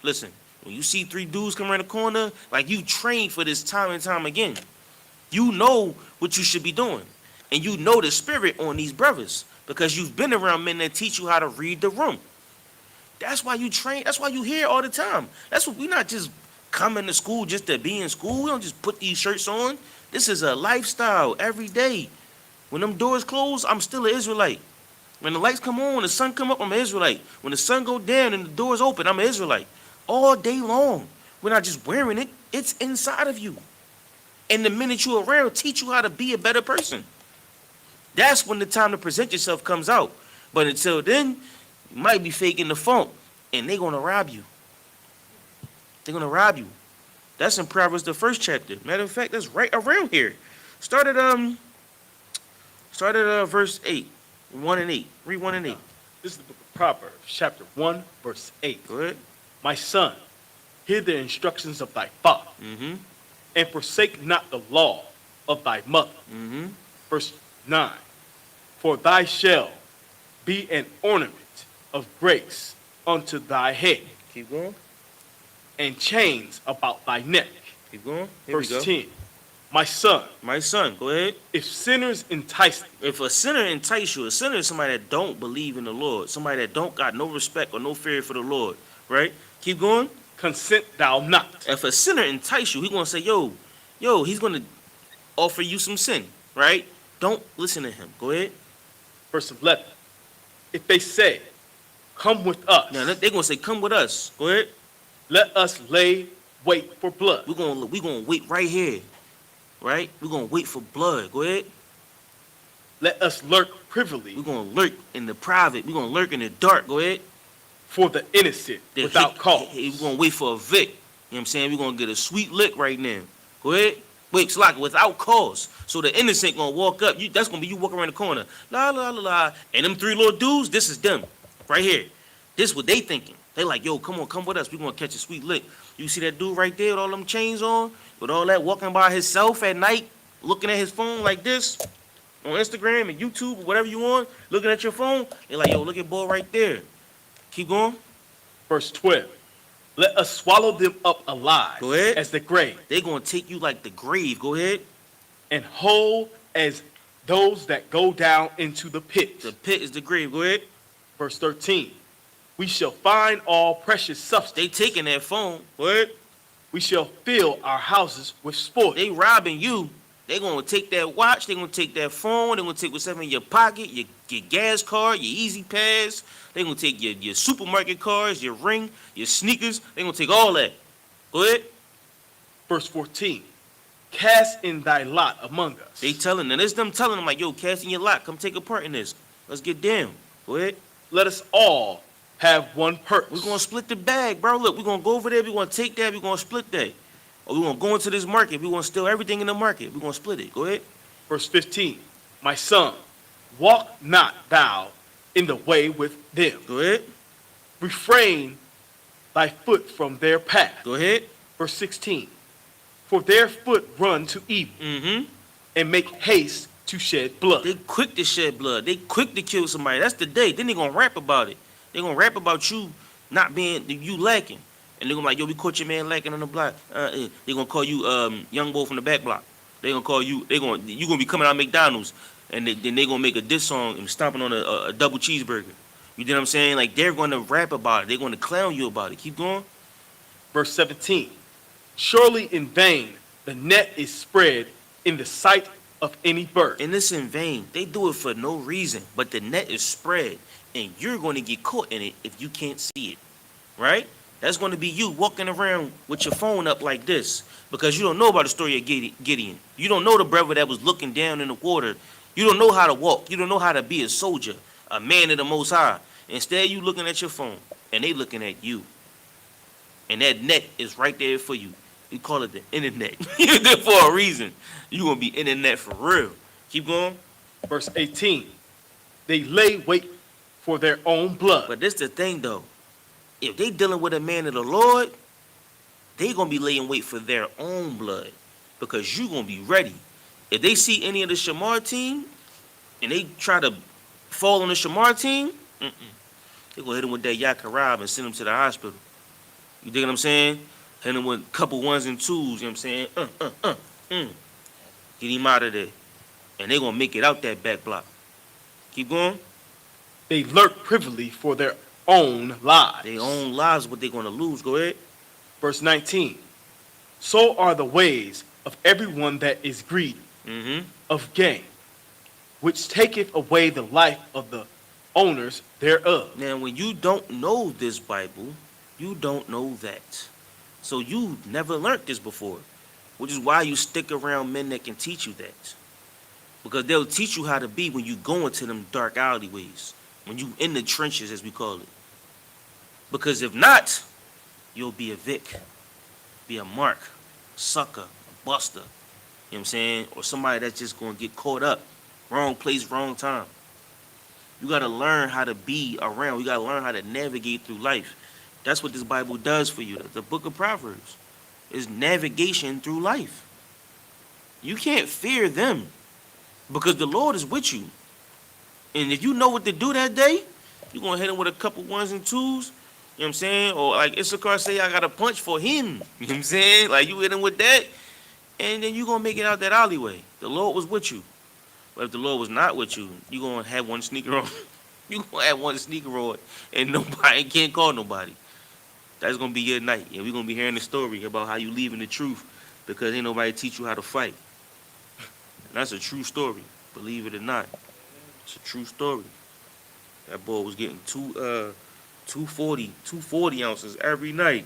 listen, when you see three dudes come around the corner, like you trained for this time and time again. You know what you should be doing. And you know the spirit on these brothers because you've been around men that teach you how to read the room. That's why you train. That's why you here all the time. That's what we're not just coming to school just to be in school. We don't just put these shirts on. This is a lifestyle every day. When them doors close, I'm still an Israelite. When the lights come on, when the sun come up, I'm an Israelite. When the sun go down and the doors open, I'm an Israelite. All day long. We're not just wearing it. It's inside of you. And the minute you're around, teach you how to be a better person. That's when the time to present yourself comes out. But until then, you might be faking the funk, and they're going to rob you. They're going to rob you. That's in Proverbs, the first chapter. Matter of fact, that's right around here. Start at verse 8, 1 and 8. Read 1 and 8. This is the book of Proverbs, chapter 1, verse 8. Go ahead. My son, hear the instructions of thy father, and forsake not the law of thy mother. Verse 9. For thy shall be an ornament of grace unto thy head. Keep going. And chains about thy neck. Keep going. Here Verse we go. 10. My son, Go ahead. if sinners entice thee, If a sinner entice you, a sinner is somebody that don't believe in the Lord, somebody that don't got no respect or no fear for the Lord, right? Keep going. consent thou not. If a sinner entice you, he's gonna say, yo, he's gonna offer you some sin, right? Don't listen to him. Go ahead. Verse 11. If they say, come with us, Now they're gonna say, come with us. Go ahead. let us lay wait for blood. We're gonna wait right here, right? We're gonna wait for blood. Go ahead. Let us lurk privily We're gonna lurk in the private. We're gonna lurk in the dark. Go ahead. for the innocent without cause. We're gonna wait for a Vic. You know what I'm saying? We're gonna get a sweet lick right now. Go ahead. Wait, Slack, without cause. So the innocent gonna walk up. That's gonna be you walking around the corner. La la la la. And them three little dudes, this is them. Right here. This what they thinking. They like, yo, come on, come with us. We're gonna catch a sweet lick. You see that dude right there with all them chains on? With all that walking by himself at night, looking at his phone like this, on Instagram and YouTube or whatever you want, looking at your phone. They like, yo, look at boy right there. Keep going. Verse 12. Let us swallow them up alive Go ahead. as the grave, They gonna take you like the grave. Go ahead. and whole as those that go down into the pit. The pit is the grave. Go ahead. Verse 13. We shall find all precious substance. They taking that phone. Go ahead. We shall fill our houses with spoil. They robbing you. They gonna take that watch. They gonna take that phone. They gonna take what's in your pocket, your gas card, your Easy Pass. They gonna take your supermarket cards, your ring, your sneakers. They gonna take all that. Go ahead. Verse 14. Cast in thy lot among us. They telling them. It's them telling them like, yo, cast in your lot. Come take a part in this. Let's get down. Go ahead. Let us all have one purse. We're gonna split the bag, bro. Look, we're gonna go over there. We're gonna take that. We're gonna split that. Or we're gonna go into this market. We're gonna steal everything in the market. We're gonna split it. Go ahead. Verse 15, my son, walk not thou in the way with them. Go ahead. Refrain thy foot from their path. Go ahead. Verse 16, for their foot run to evil Mm-hmm. and make haste to shed blood. They quick to shed blood. They quick to kill somebody. That's the day. Then they gonna rap about it. They gonna rap about you not being, you lacking. And they gonna be like, yo, we caught your man lacking on the block. They gonna call you young boy from the back block. They gonna call you, you gonna be coming out of McDonald's. And then they gonna make a diss song and stomping on a double cheeseburger. You know what I'm saying? Like, they're gonna rap about it. They're gonna clown you about it. Keep going. Verse 17, surely in vain the net is spread in the sight of any bird. And it's in vain. They do it for no reason. But the net is spread, and you're going to get caught in it if you can't see it. Right? That's going to be you walking around with your phone up like this because you don't know about the story of Gideon. You don't know the brother that was looking down in the water. You don't know how to walk. You don't know how to be a soldier, a man of the Most High. Instead, you looking at your phone, and they looking at you. And that net is right there for you. We call it the internet. You're there for a reason. You're going to be internet for real. Keep going. Verse 18, they lay wait for their own blood. But this the thing, though. If they dealing with a man of the Lord, they going to be laying wait for their own blood because you going to be ready. If they see any of the Shamar team and they try to fall on the Shamar team, they going to hit them with that Yakarab and send them to the hospital. You dig what I'm saying? Hit him with a couple ones and twos, you know what I'm saying? Get him out of there. And they going to make it out that back block. Keep going. They lurk privily for their own lives. Their own lives, what they going to lose. Go ahead. Verse 19, so are the ways of everyone that is greedy of gain, which taketh away the life of the owners thereof. Now, when you don't know this Bible, you don't know that. So you never learned this before, which is why you stick around men that can teach you that. Because they'll teach you how to be when you go into them dark alleyways, when you in the trenches, as we call it. Because if not, you'll be a Vic, be a Mark, sucker, a buster, you know what I'm saying? Or somebody that's just going to get caught up. Wrong place, wrong time. You got to learn how to be around. You got to learn how to navigate through life. That's what this Bible does for you. The book of Proverbs is navigation through life. You can't fear them because the Lord is with you. And if you know what to do that day, you're going to hit him with a couple ones and twos. You know what I'm saying? Or like Isupk say, I got a punch for him. You know what I'm saying? Like you hit him with that, and then you're going to make it out that alleyway. The Lord was with you. But if the Lord was not with you, you're going to have one sneaker on. You're going to have one sneaker on, and nobody can't call nobody. That's going to be your night. And we're going to be hearing the story about how you leaving the truth because ain't nobody teach you how to fight. And that's a true story, believe it or not. It's a true story. That boy was getting 240 ounces every night.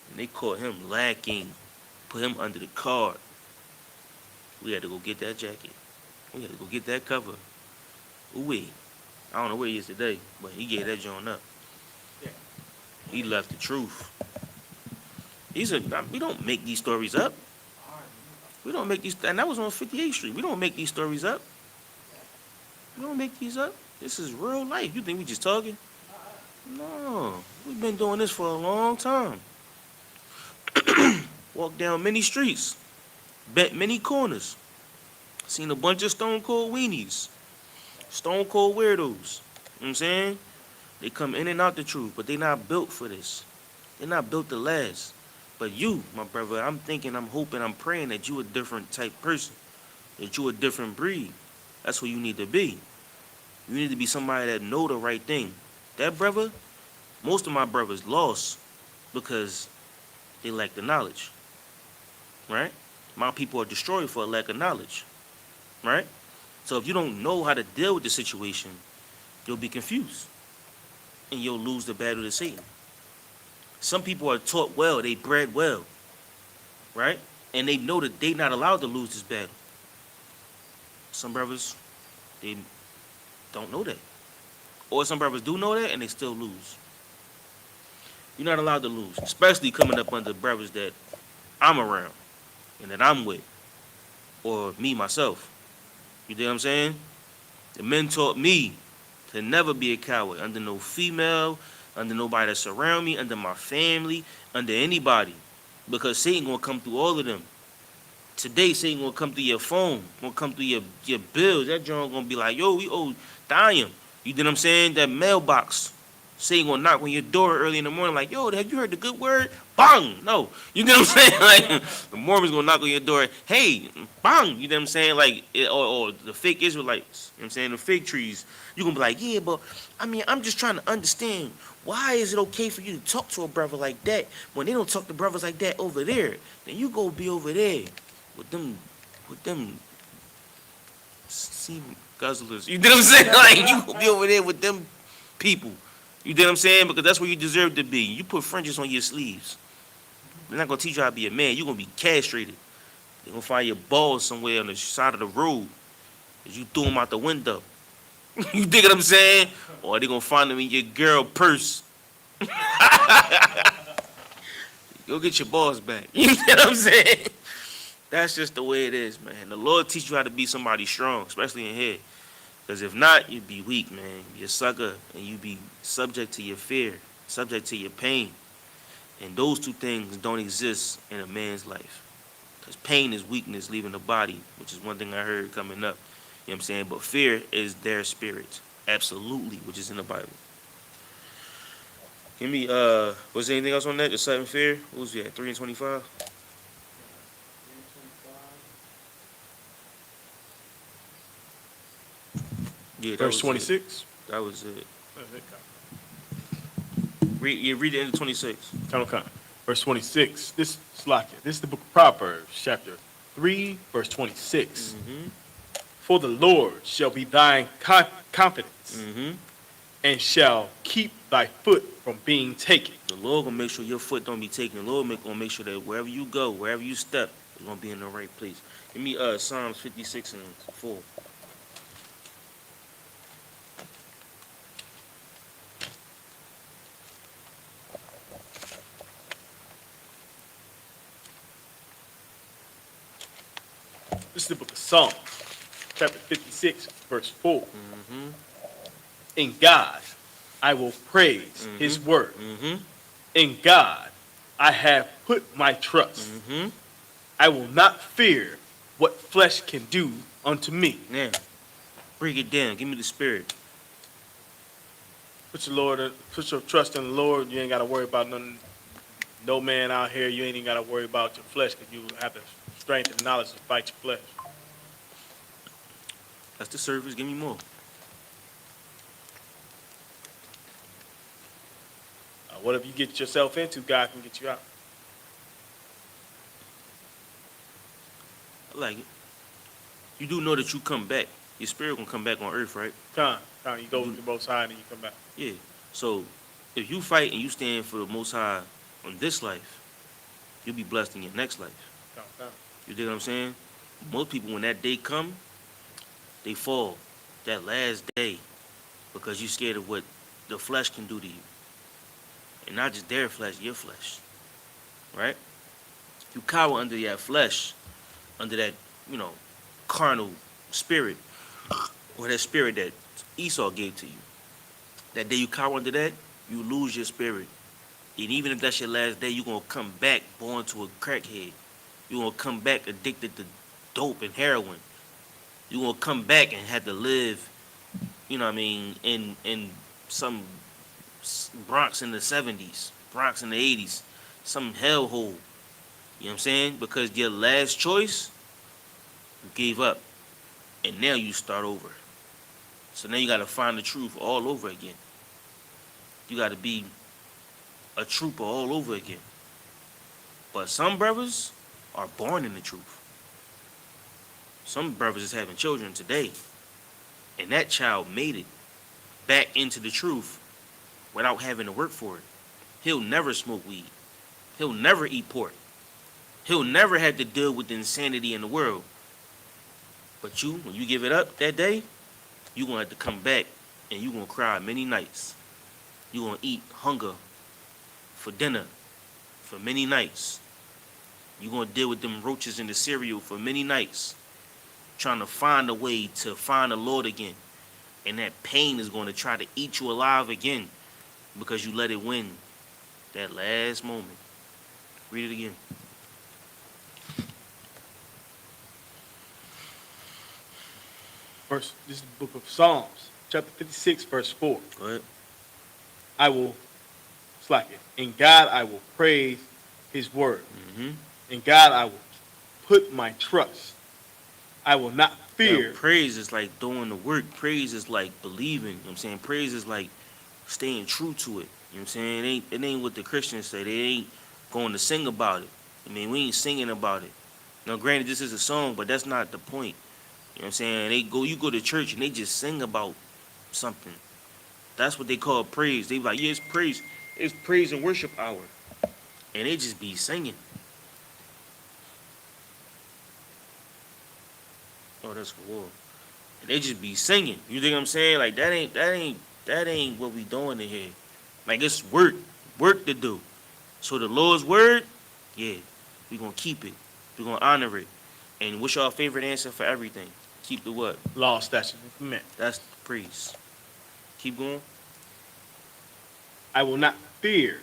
And they caught him lacking, put him under the card. We had to go get that jacket. We had to go get that cover. Ooh-wee. I don't know where he is today, but he gave that joint up. He left the truth. We don't make these stories up. We don't make these, and that was on 58th Street. We don't make these stories up. We don't make these up. This is real life. You think we just talking? No. We've been doing this for a long time. Walked down many streets. Bent many corners. Seen a bunch of stone cold weenies. Stone cold weirdos. You know what I'm saying? They come in and out the truth, but they're not built for this. They're not built to last. But you, my brother, I'm thinking, I'm hoping, I'm praying that you a different type person. That you a different breed. That's who you need to be. You need to be somebody that know the right thing. That brother, most of my brothers lost because they lack the knowledge. Right? My people are destroyed for a lack of knowledge. Right? So if you don't know how to deal with the situation, you'll be confused. And you'll lose the battle to Satan. Some people are taught well, they bred well. Right? And they know that they're not allowed to lose this battle. Some brothers, they don't know that. Or some brothers do know that and they still lose. You're not allowed to lose, especially coming up under brothers that I'm around and that I'm with. or me, myself. You dig what I'm saying? The men taught me to never be a coward under no female, under nobody that surround me, under my family, under anybody. Because Satan gonna come through all of them. Today, Satan gonna come through your phone, gonna come through your bills. That joint gonna be like, yo, we owe dying. You know what I'm saying? That mailbox. Satan gonna knock on your door early in the morning, like, yo, have you heard the good word? Bang! No. You know what I'm saying? Like, the Mormons gonna knock on your door, hey, bang! You know what I'm saying? Like, or the fake Israelites, you know what I'm saying? The fig trees. You gonna be like, yeah, but, I mean, I'm just trying to understand, why is it okay for you to talk to a brother like that when they don't talk to brothers like that over there? Then you go be over there with them semen guzzlers. You know what I'm saying? Like, you gonna be over there with them people. You know what I'm saying? Because that's where you deserve to be. You put fringes on your sleeves. They're not gonna teach you how to be a man. You're gonna be castrated. They're gonna find your balls somewhere on the side of the road as you threw them out the window. You dig what I'm saying? Or they gonna find them in your girl purse. Go get your balls back. You know what I'm saying? That's just the way it is, man. The Lord teach you how to be somebody strong, especially in here. Because if not, you'd be weak, man. You're a sucker, and you be subject to your fear, subject to your pain. And those two things don't exist in a man's life. Because pain is weakness leaving the body, which is one thing I heard coming up. You know what I'm saying? But fear is their spirit. Absolutely, which is in the Bible. Give me, was there anything else on that? The sudden fear? What was that, 3 and 25? Yeah, that Verse was 26. it. That was it. Read the end of 26. Okay. Verse 26. This is like it. This is the book of Proverbs, chapter 3, verse 26. Mm-hmm. For the Lord shall be thine confidence, Mm-hmm. and shall keep thy foot from being taken. The Lord gonna make sure your foot don't be taken. The Lord gonna make sure that wherever you go, wherever you step, you're gonna be in the right place. Give me Psalms 56 and 4. This is the book of Psalms, chapter 56, verse 4. Mm-hmm. In God I will praise his word. Mm-hmm. In God I have put my trust. Mm-hmm. I will not fear what flesh can do unto me. Now, break it down. Give me the spirit. Put your trust in the Lord. You ain't got to worry about nothing. No man out here. You ain't even got to worry about your flesh because you have the strength and knowledge to fight your flesh. That's the surface. Give me more. Whatever you get yourself into, God can get you out. I like it. You do know that you come back. Your spirit gonna come back on earth, right? Time. You go with the Most High and then you come back. Yeah. So if you fight and you stand for the Most High on this life, you'll be blessed in your next life. Time. You dig what I'm saying? Most people, when that day come, they fall that last day because you're scared of what the flesh can do to you. And not just their flesh, your flesh. Right? You cower under that flesh, under that, carnal spirit, or that spirit that Esau gave to you. That day you cower under that, you lose your spirit. And even if that's your last day, you're going to come back born to a crackhead. You're going to come back addicted to dope and heroin. You're going to come back and have to live, in some Bronx in the 70s, Bronx in the 80s, some hellhole. You know what I'm saying? Because your last choice, you gave up. And now you start over. So now you got to find the truth all over again. You got to be a trooper all over again. But some brothers are born in the truth. Some brothers is having children today. And that child made it back into the truth without having to work for it. He'll never smoke weed. He'll never eat pork. He'll never have to deal with the insanity in the world. But you, when you give it up that day, you're going to have to come back and you're going to cry many nights. You're going to eat hunger for dinner for many nights. You're going to deal with them roaches in the cereal for many nights. trying to find a way to find the Lord again. And that pain is going to try to eat you alive again because you let it win that last moment. Read it again. This is the book of Psalms, chapter 56, verse 4. Go ahead. I will, slack it. In God I will praise his word. Mm-hmm. In God I will put my trust. I will not fear. Now, praise is like doing the work. Praise is like believing. You know what I'm saying? Praise is like staying true to it. You know what I'm saying? It ain't what the Christians say. They ain't going to sing about it. I mean, we ain't singing about it. Now, granted, this is a song, but that's not the point. You know what I'm saying? You go to church and they just sing about something. That's what they call praise. They be like, yeah, it's praise. It's praise and worship hour. And they just be singing. Oh, that's cool. And they just be singing. You think I'm saying? Like that ain't what we doing in here. Like it's work to do. So the Lord's word, yeah, we gonna keep it. We gonna honor it. And what's your favorite answer for everything? Keep the what? Law, statutes, and commandments. That's the praise. Keep going. I will not fear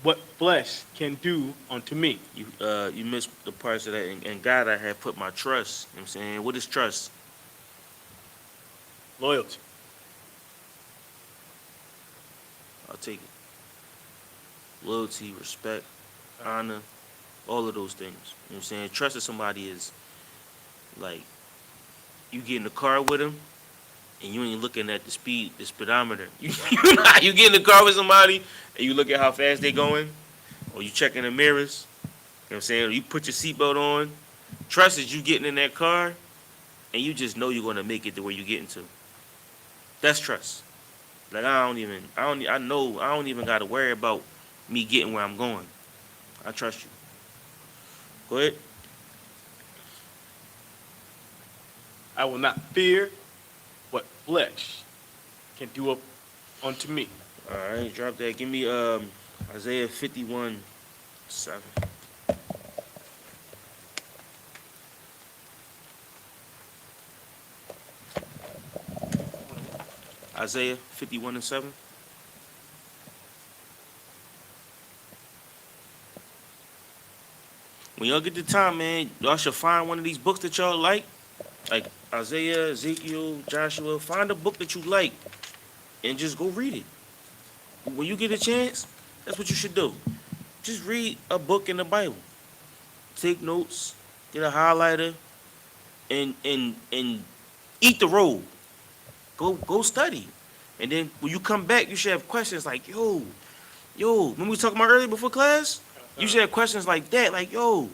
what flesh can do unto me. You missed the parts of that. And God, I have put my trust. You know what I'm saying? What is trust? Loyalty. I'll take it. Loyalty, respect, honor, all of those things. You know what I'm saying? Trusting somebody is like you get in the car with them and you ain't looking at the speedometer. You get in the car with somebody and you look at how fast they going, or you checking the mirrors. You know what I'm saying? Or you put your seatbelt on. Trust is you getting in that car and you just know you're gonna make it to where you're getting to. That's trust. Like I don't even gotta worry about me getting where I'm going. I trust you. Go ahead. I will not fear what flesh can do up unto me. All right, drop that. Give me Isaiah 51:7. Isaiah 51:7. When y'all get the time, man, y'all should find one of these books that y'all like Isaiah, Ezekiel, Joshua. Find a book that you like and just go read it. When you get a chance, that's what you should do. Just read a book in the Bible. Take notes, get a highlighter, and eat the roll. Go study. And then when you come back, you should have questions like, yo, when we talking about earlier before class, you should have questions like that, like, yo,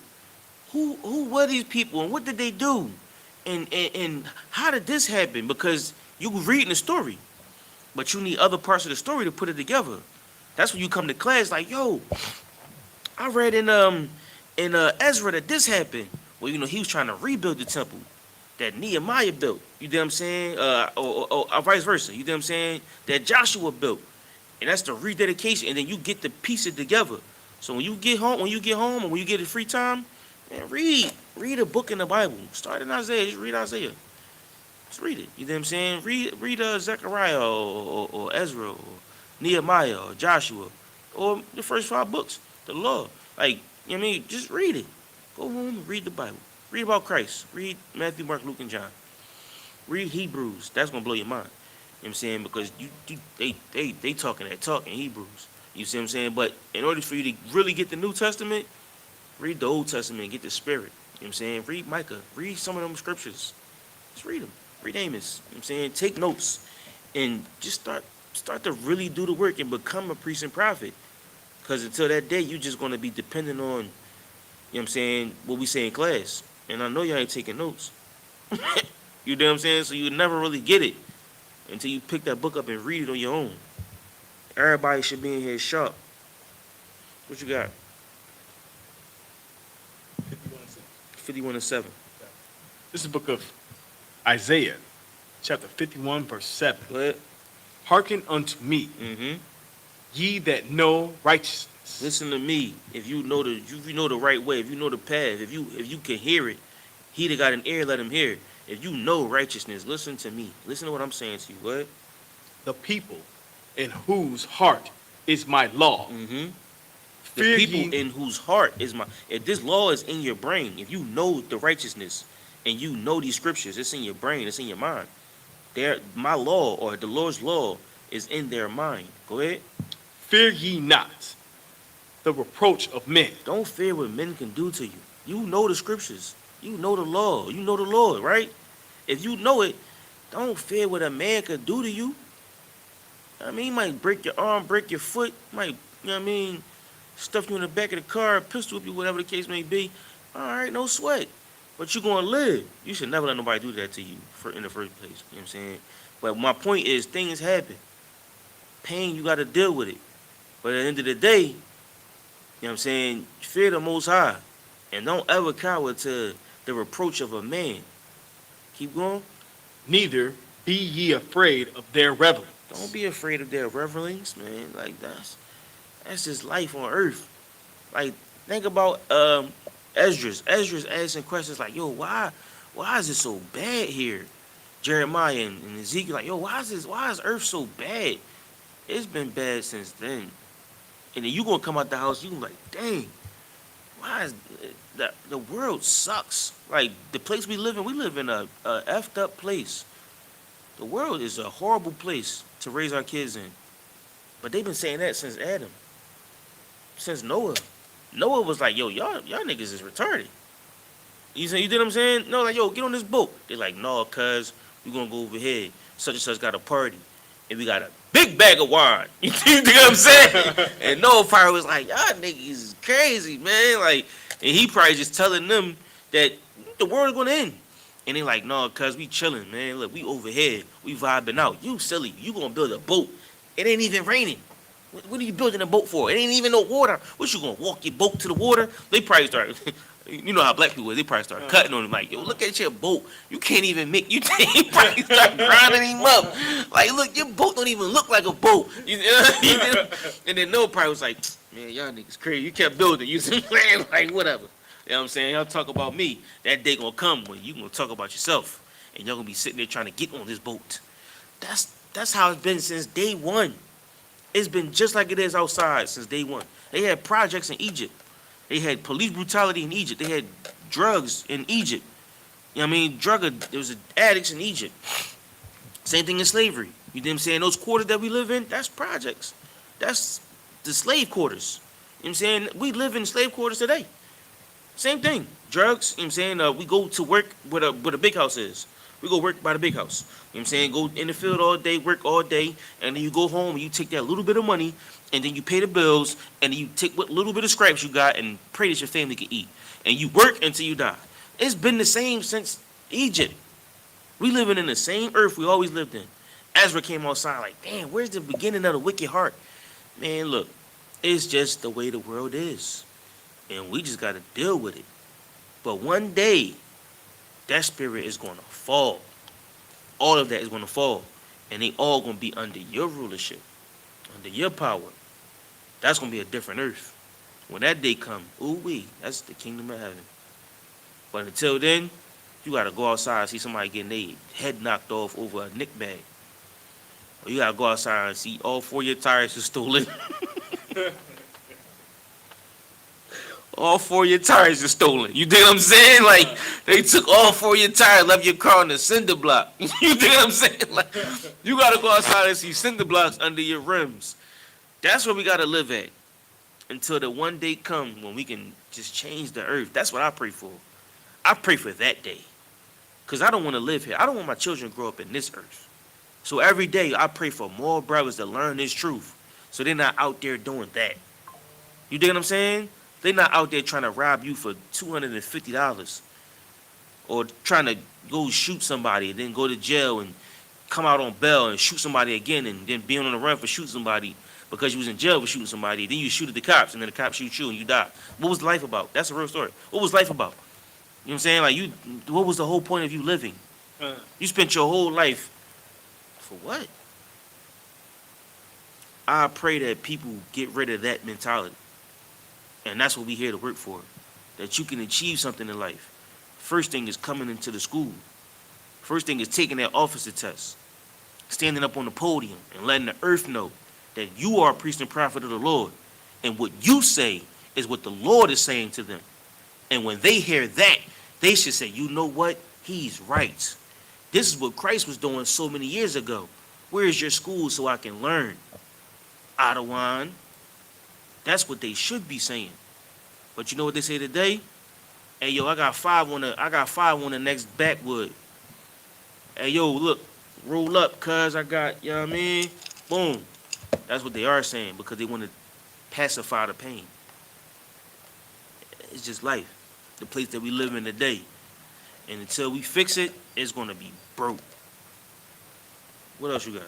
who were these people and what did they do? And how did this happen? Because you reading the story, but you need other parts of the story to put it together. That's when you come to class like, yo, I read in Ezra that this happened. Well, he was trying to rebuild the temple that Nehemiah built. You know what I'm saying? Or vice versa. You know what I'm saying? That Joshua built. And that's the rededication. And then you get to piece it together. So when you get home, or when you get a free time, man, read a book in the Bible. Start in Isaiah. Just read Isaiah. Just read it. You know what I'm saying? Read Zechariah or Ezra or Nehemiah or Joshua or the first 5 books. The law. Like, you know what I mean? Just read it. Go home and read the Bible. Read about Christ. Read Matthew, Mark, Luke, and John. Read Hebrews. That's gonna blow your mind. You know what I'm saying? Because they talking that talk in Hebrews. You see what I'm saying? But in order for you to really get the New Testament, read the Old Testament and get the Spirit. You know what I'm saying? Read Micah. Read some of them scriptures. Just read them. Read Amos. You know what I'm saying? Take notes. And just start to really do the work and become a priest and prophet. Because until that day, you're just going to be dependent on, you know what I'm saying, what we say in class. And I know y'all ain't taking notes. You know what I'm saying? So you never really get it until you pick that book up and read it on your own. Everybody should be in here sharp. What you got? 51:7. This is the book of Isaiah, chapter 51, verse 7. Go ahead. Hearken unto me, Mm-hmm. ye that know righteousness. Listen to me. If you know the right way, if you know the path, if you can hear it, He that got an ear, let him hear. If you know righteousness, listen to me. Listen to what I'm saying to you. What? The people in whose heart is my law. Mm-hmm. The Fear people ye, in whose heart is my. If this law is in your brain, if you know the righteousness and you know these scriptures, it's in your brain, it's in your mind. My law or the Lord's law is in their mind. Go ahead. fear ye not the reproach of men. Don't fear what men can do to you. You know the scriptures. You know the law. You know the Lord, right? If you know it, don't fear what a man could do to you. I mean, he might break your arm, break your foot, might, you know what I mean, stuff you in the back of the car, pistol whip you, whatever the case may be. All right, no sweat. But you're going to live. You should never let nobody do that to you in the first place. You know what I'm saying? But my point is, things happen. Pain, you got to deal with it. But at the end of the day, you know what I'm saying, fear the Most High. And don't ever cower to the reproach of a man. Keep going. Neither be ye afraid of their revelings. Don't be afraid of their revelings, man. Like, that's just life on earth. Like, think about Esdras. Esdras asking questions like, yo, why is it so bad here? Jeremiah and Ezekiel, like, yo, why is earth so bad? It's been bad since then. And then you gonna come out the house, you gonna be like, dang, why is the world sucks? Like, the place we live in a effed up place. The world is a horrible place to raise our kids in. But they've been saying that since Adam. Since Noah. Noah was like, yo, y'all niggas is retarded. You did what I'm saying? No, like, yo, get on this boat. They're like, no, cuz, we gonna go over here. Such and such got a party. And we got a big bag of wine. You dig what I'm saying? And Noah probably was like, y'all niggas is crazy, man. Like, and he probably just telling them that the world is gonna end. And they like, no, cuz, we chilling, man. Look, we over here. We vibing out. You silly. You gonna build a boat. It ain't even raining. What are you building a boat for? It ain't even no water. What, you gonna walk your boat to the water? They probably start, you know how black people is. They probably start cutting on him like, yo, look at your boat. You can't even make, you probably start grinding him up. Like, look, your boat don't even look like a boat. And then Noah probably was like, man, y'all niggas crazy. You kept building. You just playing like whatever. You know what I'm saying? Y'all talk about me. That day gonna come when you gonna talk about yourself. And y'all gonna be sitting there trying to get on this boat. That's how it's been since day one. It's been just like it is outside since day one. They had projects in Egypt. They had police brutality in Egypt. They had drugs in Egypt. You know what I mean? There was addicts in Egypt. Same thing in slavery. You know what I'm saying? Those quarters that we live in, that's projects. That's the slave quarters. You know what I'm saying? We live in slave quarters today. Same thing. Drugs, you know what I'm saying? We go to work where the big house is. We go work by the big house. You know what I'm saying? Go in the field all day, work all day, and then you go home and you take that little bit of money, and then you pay the bills, and then you take what little bit of scraps you got and pray that your family can eat. And you work until you die. It's been the same since Egypt. We living in the same earth we always lived in. Ezra came outside like, damn, where's the beginning of the wicked heart? Man, look, it's just the way the world is. And we just got to deal with it. But one day, that spirit is going to fall. All of that is going to fall. And they all going to be under your rulership, under your power. That's going to be a different earth. When that day come, ooh-wee, that's the kingdom of heaven. But until then, you got to go outside and see somebody getting their head knocked off over a nick bag. Or you got to go outside and see all 4 of your tires are stolen. All 4 of your tires are stolen. You dig what I'm saying? Like, they took all 4 of your tires, left your car on the cinder block. You dig what I'm saying? Like, you got to go outside and see cinder blocks under your rims. That's where we got to live at. Until the one day come when we can just change the earth. That's what I pray for. I pray for that day. Because I don't want to live here. I don't want my children to grow up in this earth. So every day I pray for more brothers to learn this truth. So they're not out there doing that. You dig what I'm saying? They're not out there trying to rob you for $250 or trying to go shoot somebody and then go to jail and come out on bail and shoot somebody again and then be on the run for shooting somebody because you was in jail for shooting somebody. Then you shoot at the cops and then the cops shoot you and you die. What was life about? That's a real story. What was life about? You know what I'm saying? Like, what was the whole point of you living? You spent your whole life for what? I pray that people get rid of that mentality. And that's what we here to work for. That you can achieve something in life. First thing is coming into the school. First thing is taking that officer test, standing up on the podium and letting the earth know that you are a priest and prophet of the Lord. And what you say is what the Lord is saying to them. And when they hear that, they should say, you know what? He's right. This is what Christ was doing so many years ago. Where is your school so I can learn? Adawan. That's what they should be saying. But you know what they say today? Hey yo, I got five on the next backwood. Hey yo, look, roll up, cuz I got, you know what I mean? Boom. That's what they are saying because they want to pacify the pain. It's just life, the place that we live in today. And until we fix it, it's gonna be broke. What else you got?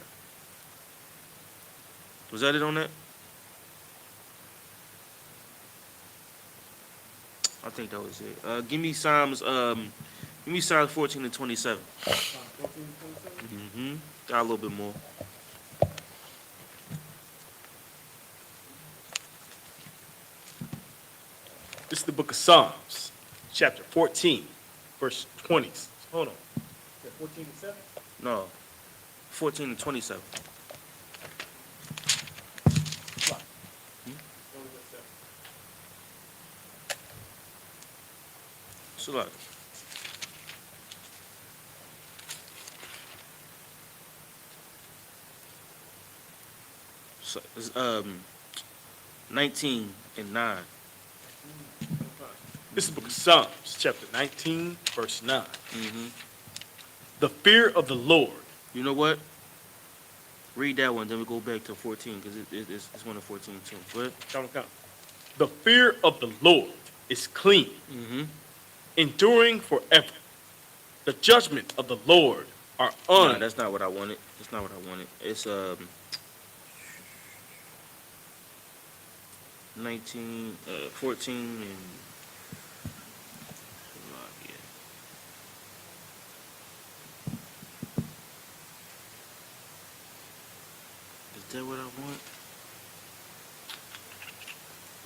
Was that it on that? I think that was it. Give me Psalms 14 and 27. Got a little bit more. This is the book of Psalms, chapter 14, verse 20. Hold on. 14 and 7? No. 14 and 27. So look. So, 19 and 9. This is the book of Psalms, chapter 19, verse 9. Mm-hmm. The fear of the Lord. You know what? Read that one, then we go back to 14, because it's one of 14 too. What? Count. The fear of the Lord is clean, enduring forever. The judgment of the Lord are Nah, that's not what I wanted. That's not what I wanted. It's 19, 14 and yeah. Is that what I want?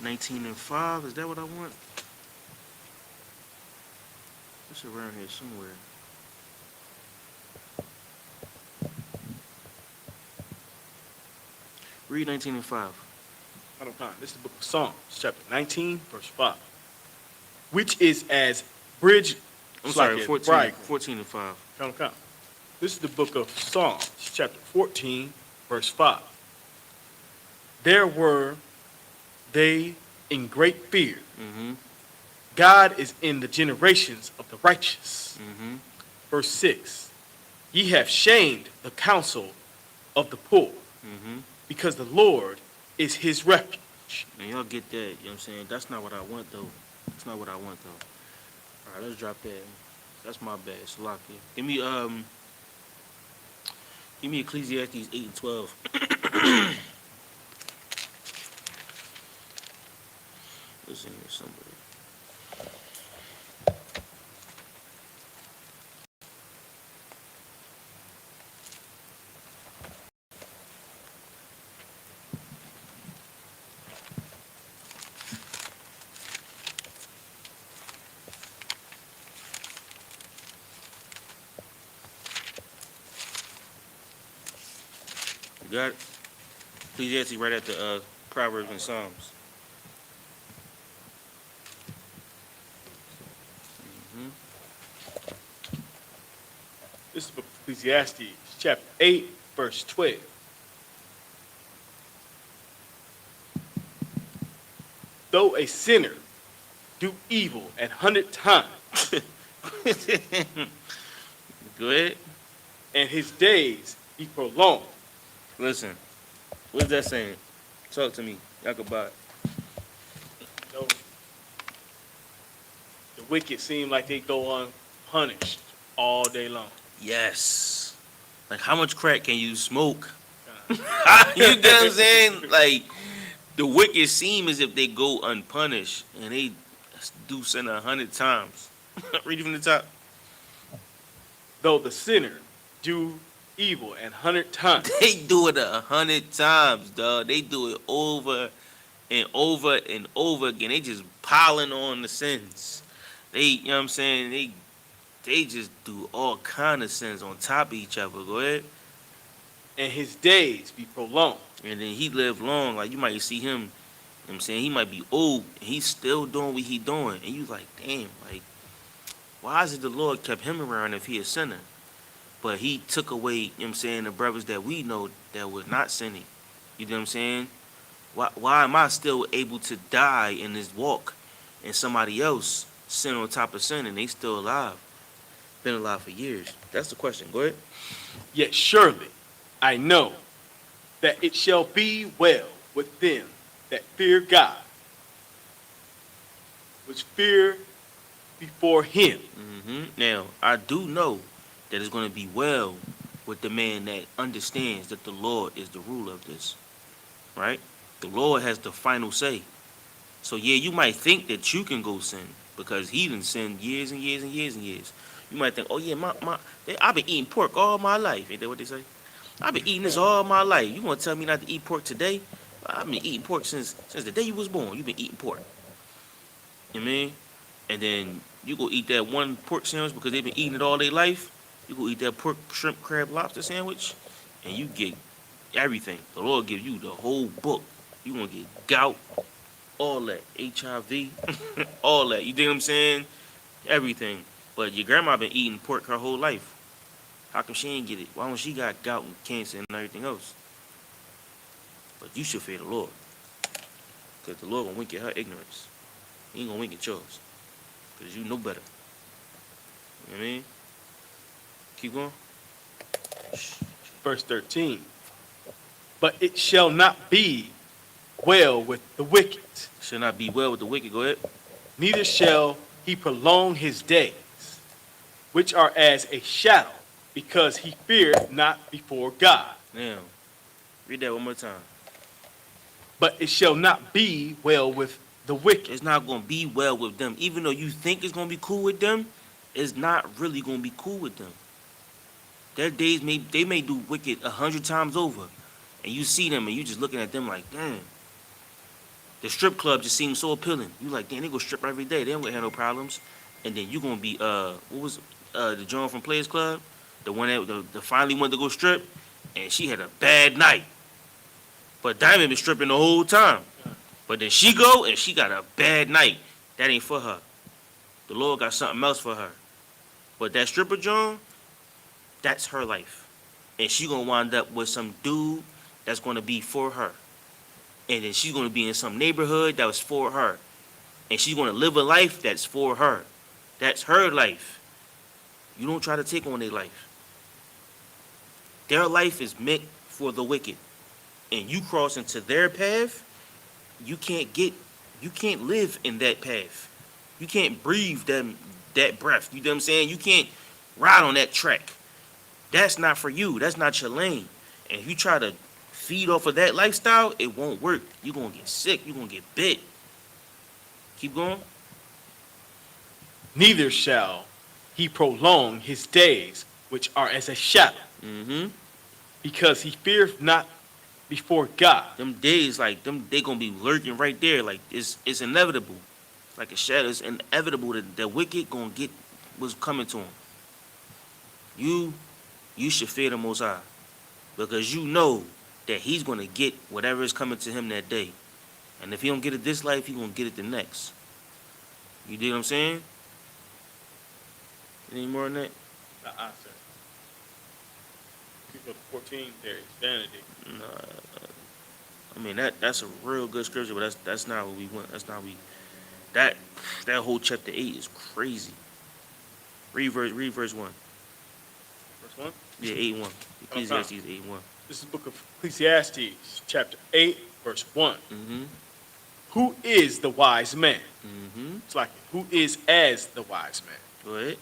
19 and 5, is that what I want? It's around here somewhere. Read 19 and 5. This is the book of Psalms, chapter 19, verse 5. Which is as bridge. I'm sorry, 14 and 5. Count. This is the book of Psalms, chapter 14, verse 5. There were they in great fear. God is in the generations of the righteous. Verse 6. Ye have shamed the counsel of the poor, because the Lord is his refuge. And y'all get that, you know what I'm saying? That's not what I want, though. That's not what I want, though. All right, let's drop that. That's my bad. Salaki. Give me Ecclesiastes 8 and 12. Listen here, somebody. You got it? Ecclesiastes right at the Proverbs and Psalms. This is the book of Ecclesiastes, chapter 8, verse 12. Though a sinner do evil 100 times, Go ahead. and his days be prolonged. Listen, what's that saying? Talk to me. Yakubot. No, the wicked seem like they go unpunished all day long. Yes. Like, how much crack can you smoke? You know what I'm saying? Like, the wicked seem as if they go unpunished, and they do sin 100 times. Read it from the top. Though the sinner do evil 100 times. They do it 100 times, dog. They do it over and over and over again. They just piling on the sins. They, you know what I'm saying? They they just do all kind of sins on top of each other. Go ahead. and his days be prolonged. And then he lived long. Like you might see him, you know what I'm saying? He might be old and he's still doing what he doing. And you like, damn, like, why is it the Lord kept him around if he a sinner? But he took away, you know what I'm saying, the brothers that we know that was not sinning. You know what I'm saying? Why am I still able to die in this walk and somebody else sin on top of sin and they still alive? Been alive for years. That's the question. Go ahead. Yet surely I know that it shall be well with them that fear God, which fear before him. Now, I do know that it's going to be well with the man that understands that the Lord is the ruler of this, right? The Lord has the final say. So, yeah, you might think that you can go sin because he done sinned years and years and years and years. You might think, oh, yeah, I've been eating pork all my life. Ain't that what they say? I've been eating this all my life. You want to tell me not to eat pork today? I've been eating pork since the day you was born. You've been eating pork. You know what I mean? And then you go eat that one pork sandwich because they've been eating it all their life. You go eat that pork, shrimp, crab, lobster sandwich, and you get everything. The Lord give you the whole book. You gonna get gout, all that, HIV, all that. You dig what I'm saying? Everything. But your grandma been eating pork her whole life. How come she ain't get it? Why don't she got gout and cancer and everything else? But you should fear the Lord. Because the Lord gonna wink at her ignorance. He ain't gonna wink at yours. Because you know better. You know what I mean? Keep going. Verse 13. But it shall not be well with the wicked, Shall not be well with the wicked. Go ahead. neither shall he prolong his days, which are as a shadow, because he feared not before God. Now, read that one more time. But it shall not be well with the wicked, It's not gonna be well with them. Even though you think it's gonna be cool with them, it's not really gonna be cool with them. Their days they may do wicked 100 times over. And you see them and you just looking at them like, damn. The strip club just seems so appealing. You like, damn, they go strip every day. They don't gonna have no problems. And then you gonna be what was the John from Players Club? The one that the finally went to go strip, and she had a bad night. But Diamond been stripping the whole time. But then she go and she got a bad night. That ain't for her. The Lord got something else for her. But that stripper John, that's her life. And she gonna wind up with some dude that's gonna be for her. And then she's gonna be in some neighborhood that was for her. And she's gonna live a life that's for her. That's her life. You don't try to take on their life. Their life is meant for the wicked. And you cross into their path, you can't live in that path. You can't breathe that breath. You know what I'm saying? You can't ride on that track. That's not for you. That's not your lane. And if you try to feed off of that lifestyle, it won't work. You're going to get sick. You're going to get bit. Keep going. neither shall he prolong his days, which are as a shadow, because he feareth not before God. Them days, like, they going to be lurking right there. Like, it's inevitable. Like a shadow. It's inevitable that the wicked going to get what's coming to him. You should fear the Most High. Because you know that he's going to get whatever is coming to him that day. And if he don't get it this life, he going to get it the next. You dig what I'm saying? Any more on that? Sir. Go to 14, there is vanity. Nah. I mean, that's a real good scripture, but that's not what we want. That's not that whole chapter 8 is crazy. Read verse 1. Verse 1? Yeah, 8:1. Ecclesiastes 8:1. This is the book of Ecclesiastes, chapter 8, verse 1. Mm-hmm. Who is the wise man? Mm-hmm. It's like, who is as the wise man? Go ahead.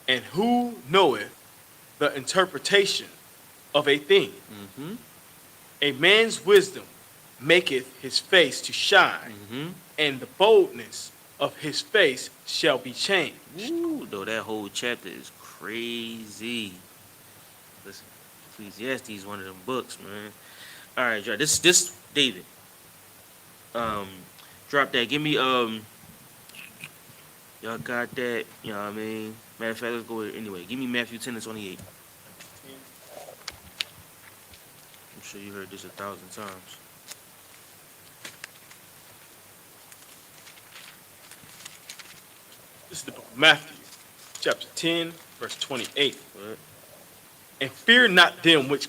And who knoweth the interpretation of a thing? Mm-hmm. A man's wisdom maketh his face to shine, Mm-hmm. and the boldness of his face shall be changed. Ooh, though that whole chapter is crazy. Listen, Ecclesiastes is one of them books, man. All right, y'all. This David. Drop that. Give me y'all got that? You know what I mean? Matter of fact, let's go with it anyway. Give me Matthew 10 and 28. I'm sure you heard this 1,000 times. This is the book of Matthew, chapter 10, verse 28. What? And fear not them which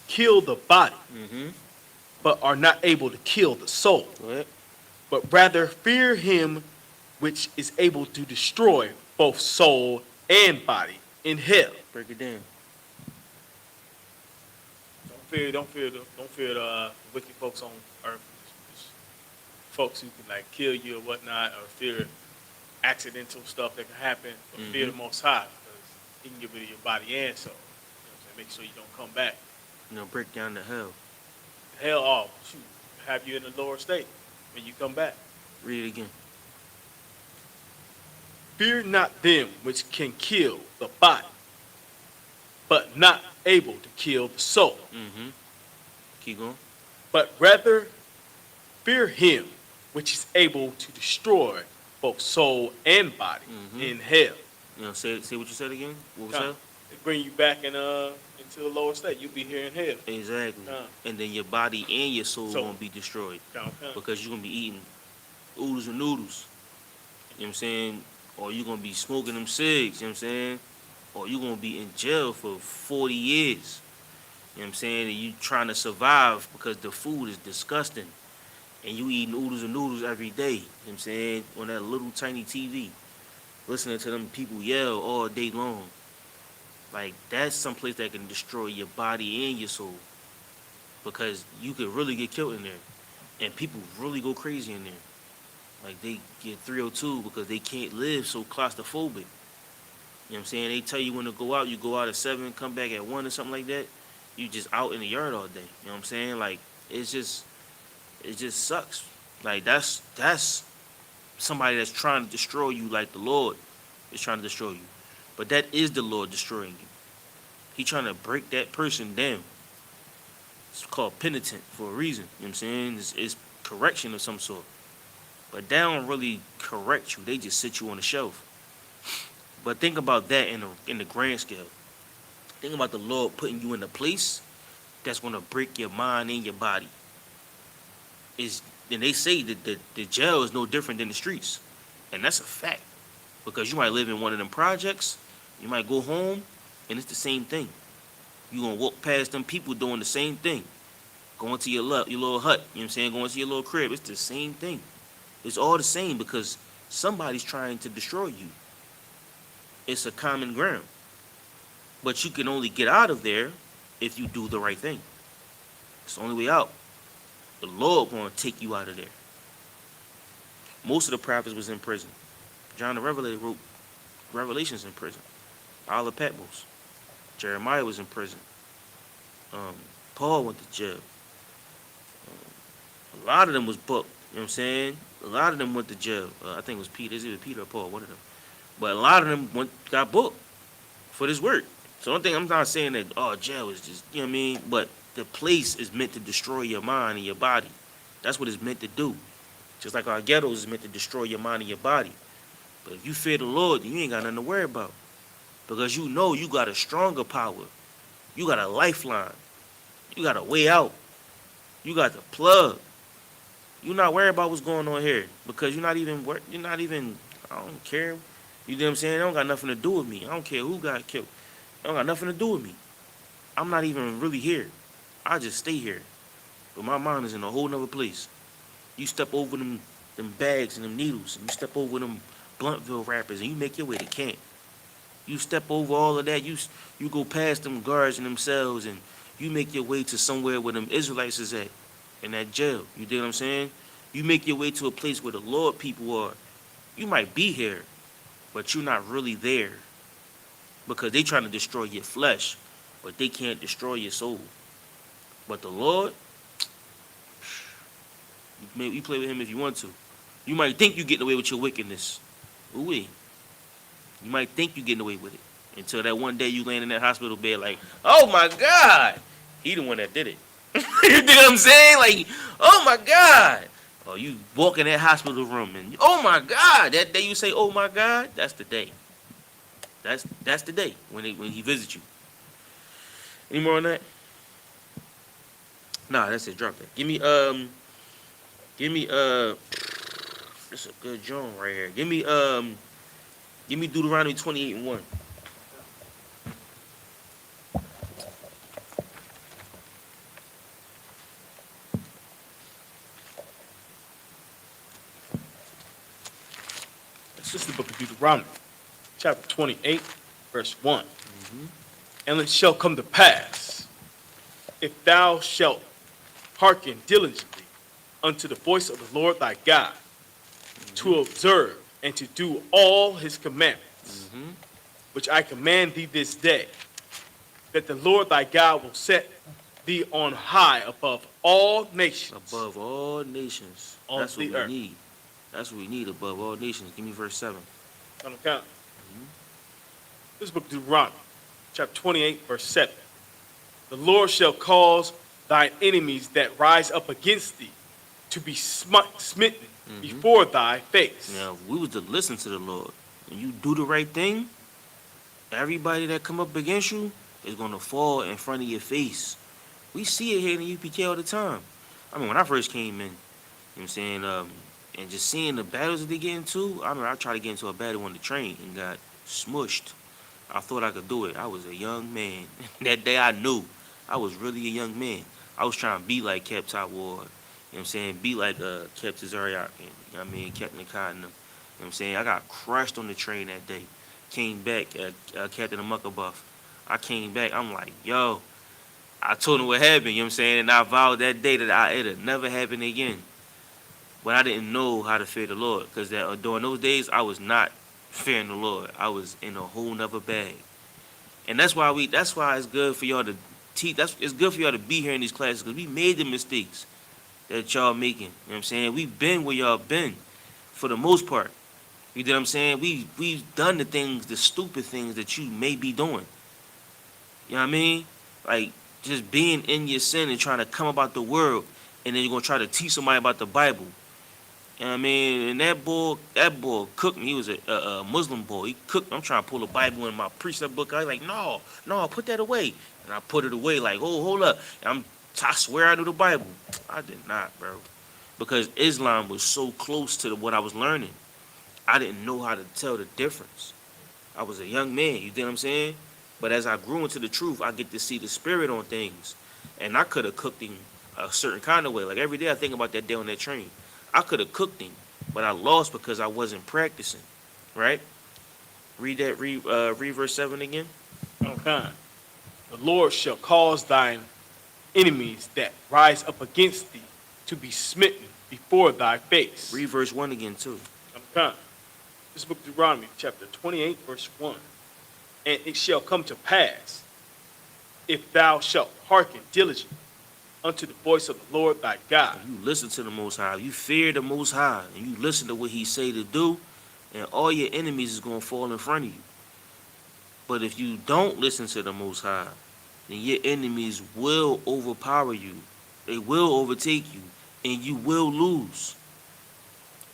kill the body, Mm-hmm. but are not able to kill the soul, What? but rather fear him which is able to destroy both soul and body in hell. Break it down. Don't fear the wicked folks on earth, folks who can like kill you or whatnot, or fear accidental stuff that can happen. But fear the Most High, because He can get rid of your body and soul. You know what I'm saying? Make sure you don't come back. Break down the hell. Hell, oh shoot, have you in the lower state when you come back. Read it again. Fear not them which can kill the body, but not able to kill the soul. Mm-hmm. Keep going. But rather fear him which is able to destroy both soul and body in hell. Say what you said again. What was Huh. that? It bring you back into the lower state. You'll be here in hell. Exactly. Huh. And then your body and your soul So- gonna be destroyed Okay. because you're gonna be eating oodles and noodles. You know what I'm saying? Or you're gonna be smoking them cigs. You know what I'm saying? Or you're gonna be in jail for 40 years. You know what I'm saying? And you trying to survive because the food is disgusting. And you eating oodles and noodles every day. You know what I'm saying? On that little tiny TV. Listening to them people yell all day long. Like, that's someplace that can destroy your body and your soul. Because you could really get killed in there. And people really go crazy in there. Like, they get 302 because they can't live so claustrophobic. You know what I'm saying? They tell you when to go out. You go out at 7, come back at 1 or something like that. You just out in the yard all day. You know what I'm saying? Like, it just sucks. Like, that's somebody that's trying to destroy you like the Lord is trying to destroy you. But that is the Lord destroying you. He trying to break that person down. It's called penitent for a reason. You know what I'm saying? It's correction of some sort. But they don't really correct you. They just sit you on the shelf. But think about that in the grand scale. Think about the Lord putting you in a place that's going to break your mind and your body. And they say that the jail is no different than the streets. And that's a fact. Because you might live in one of them projects, you might go home, and it's the same thing. You're going to walk past them people doing the same thing. Going to your little hut, you know what I'm saying? Going to your little crib, it's the same thing. It's all the same because somebody's trying to destroy you. It's a common ground. But you can only get out of there if you do the right thing. It's the only way out. The Lord going to take you out of there. Most of the prophets was in prison. John the Revelator wrote Revelations in prison. Isle of Patmos. Jeremiah was in prison. Paul went to jail. A lot of them was booked. You know what I'm saying? A lot of them went to jail. I think it was Peter. It's either Peter or Paul, one of them. But a lot of them got booked for this work. So one thing, I'm not saying that, jail is just, you know what I mean? But the place is meant to destroy your mind and your body. That's what it's meant to do. Just like our ghettos is meant to destroy your mind and your body. But if you fear the Lord, then you ain't got nothing to worry about. Because you know you got a stronger power. You got a lifeline. You got a way out. You got the plug. You're not worried about what's going on here. Because you're not even, I don't care. You know what I'm saying? It don't got nothing to do with me. I don't care who got killed. It don't got nothing to do with me. I'm not even really here. I just stay here. But my mind is in a whole nother place. You step over them bags and them needles, and you step over them Bluntville wrappers, and you make your way to camp. You step over all of that, you go past them guards and them cells, and you make your way to somewhere where them Israelites is at, in that jail. You dig what I'm saying? You make your way to a place where the Lord people are. You might be here, but you're not really there. Because they trying to destroy your flesh, but they can't destroy your soul. But the Lord, you play with him if you want to. You might think you're getting away with your wickedness. Ooh-wee. You might think you're getting away with it. Until that one day you land in that hospital bed like, oh my God. He the one that did it. You know what I'm saying? Like, oh my God. Or you walk in that hospital room and, oh my God. That day you say, oh my God, that's the day. That's the day when he visits you. Any more on that? Nah, that's it. Drop that. Give me this is a good joint right here. Give me Deuteronomy 28:1. This is the book of Deuteronomy, chapter 28, verse 1. And it shall come to pass, if thou shalt hearken diligently unto the voice of the Lord thy God, to observe and to do all his commandments, which I command thee this day, that the Lord thy God will set thee on high above all nations Above all nations. on That's what the we earth. need. That's what we need above all nations. Give me verse 7. On account. This book of Deuteronomy, chapter 28, verse 7. The Lord shall cause thine enemies that rise up against thee to be smitten before thy face. Now, if we was to listen to the Lord and you do the right thing, everybody that come up against you is going to fall in front of your face. We see it here in the UPK all the time. I mean, when I first came in, you know what I'm saying, and just seeing the battles that they get into, I remember I tried to get into a battle on the train and got smushed. I thought I could do it. I was a young man. That day I knew I was really a young man. I was trying to be like Captain Ward. You know what I'm saying? Be like Captain Israelite. You know what I mean? Captain Cotton. You know what I'm saying? I got crushed on the train that day. Came back, Captain Buff. I came back. I'm like, yo. I told him what happened. You know what I'm saying? And I vowed that day that it'll never happen again. But I didn't know how to fear the Lord. Because during those days, I was not fearing the Lord. I was in a whole nother bag. And that's why it's good for y'all to teach. It's good for y'all to be here in these classes because we made the mistakes that y'all making. You know what I'm saying? We've been where y'all been for the most part. You know what I'm saying? We've done the stupid things that you may be doing. You know what I mean? Like just being in your sin and trying to come about the world, and then you're gonna try to teach somebody about the Bible. You know what I mean? And that boy cooked me. He was a Muslim boy. He cooked me. I'm trying to pull a Bible in my precept book. I was like, no, put that away. And I put it away like, oh, hold up. And I swear I knew the Bible. I did not, bro. Because Islam was so close to what I was learning. I didn't know how to tell the difference. I was a young man, you know what I'm saying? But as I grew into the truth, I get to see the spirit on things. And I could have cooked him a certain kind of way. Like every day I think about that day on that train. I could have cooked him, but I lost because I wasn't practicing. Right? Read verse 7 again. Okay. The Lord shall cause thine enemies that rise up against thee to be smitten before thy face. Read verse 1 again too. Okay. This book of Deuteronomy, chapter 28, verse 1. And it shall come to pass, if thou shalt hearken diligently unto the voice of the Lord thy God. You listen to the Most High. You fear the Most High. And you listen to what he say to do. And all your enemies is going to fall in front of you. But if you don't listen to the Most High, then your enemies will overpower you. They will overtake you. And you will lose.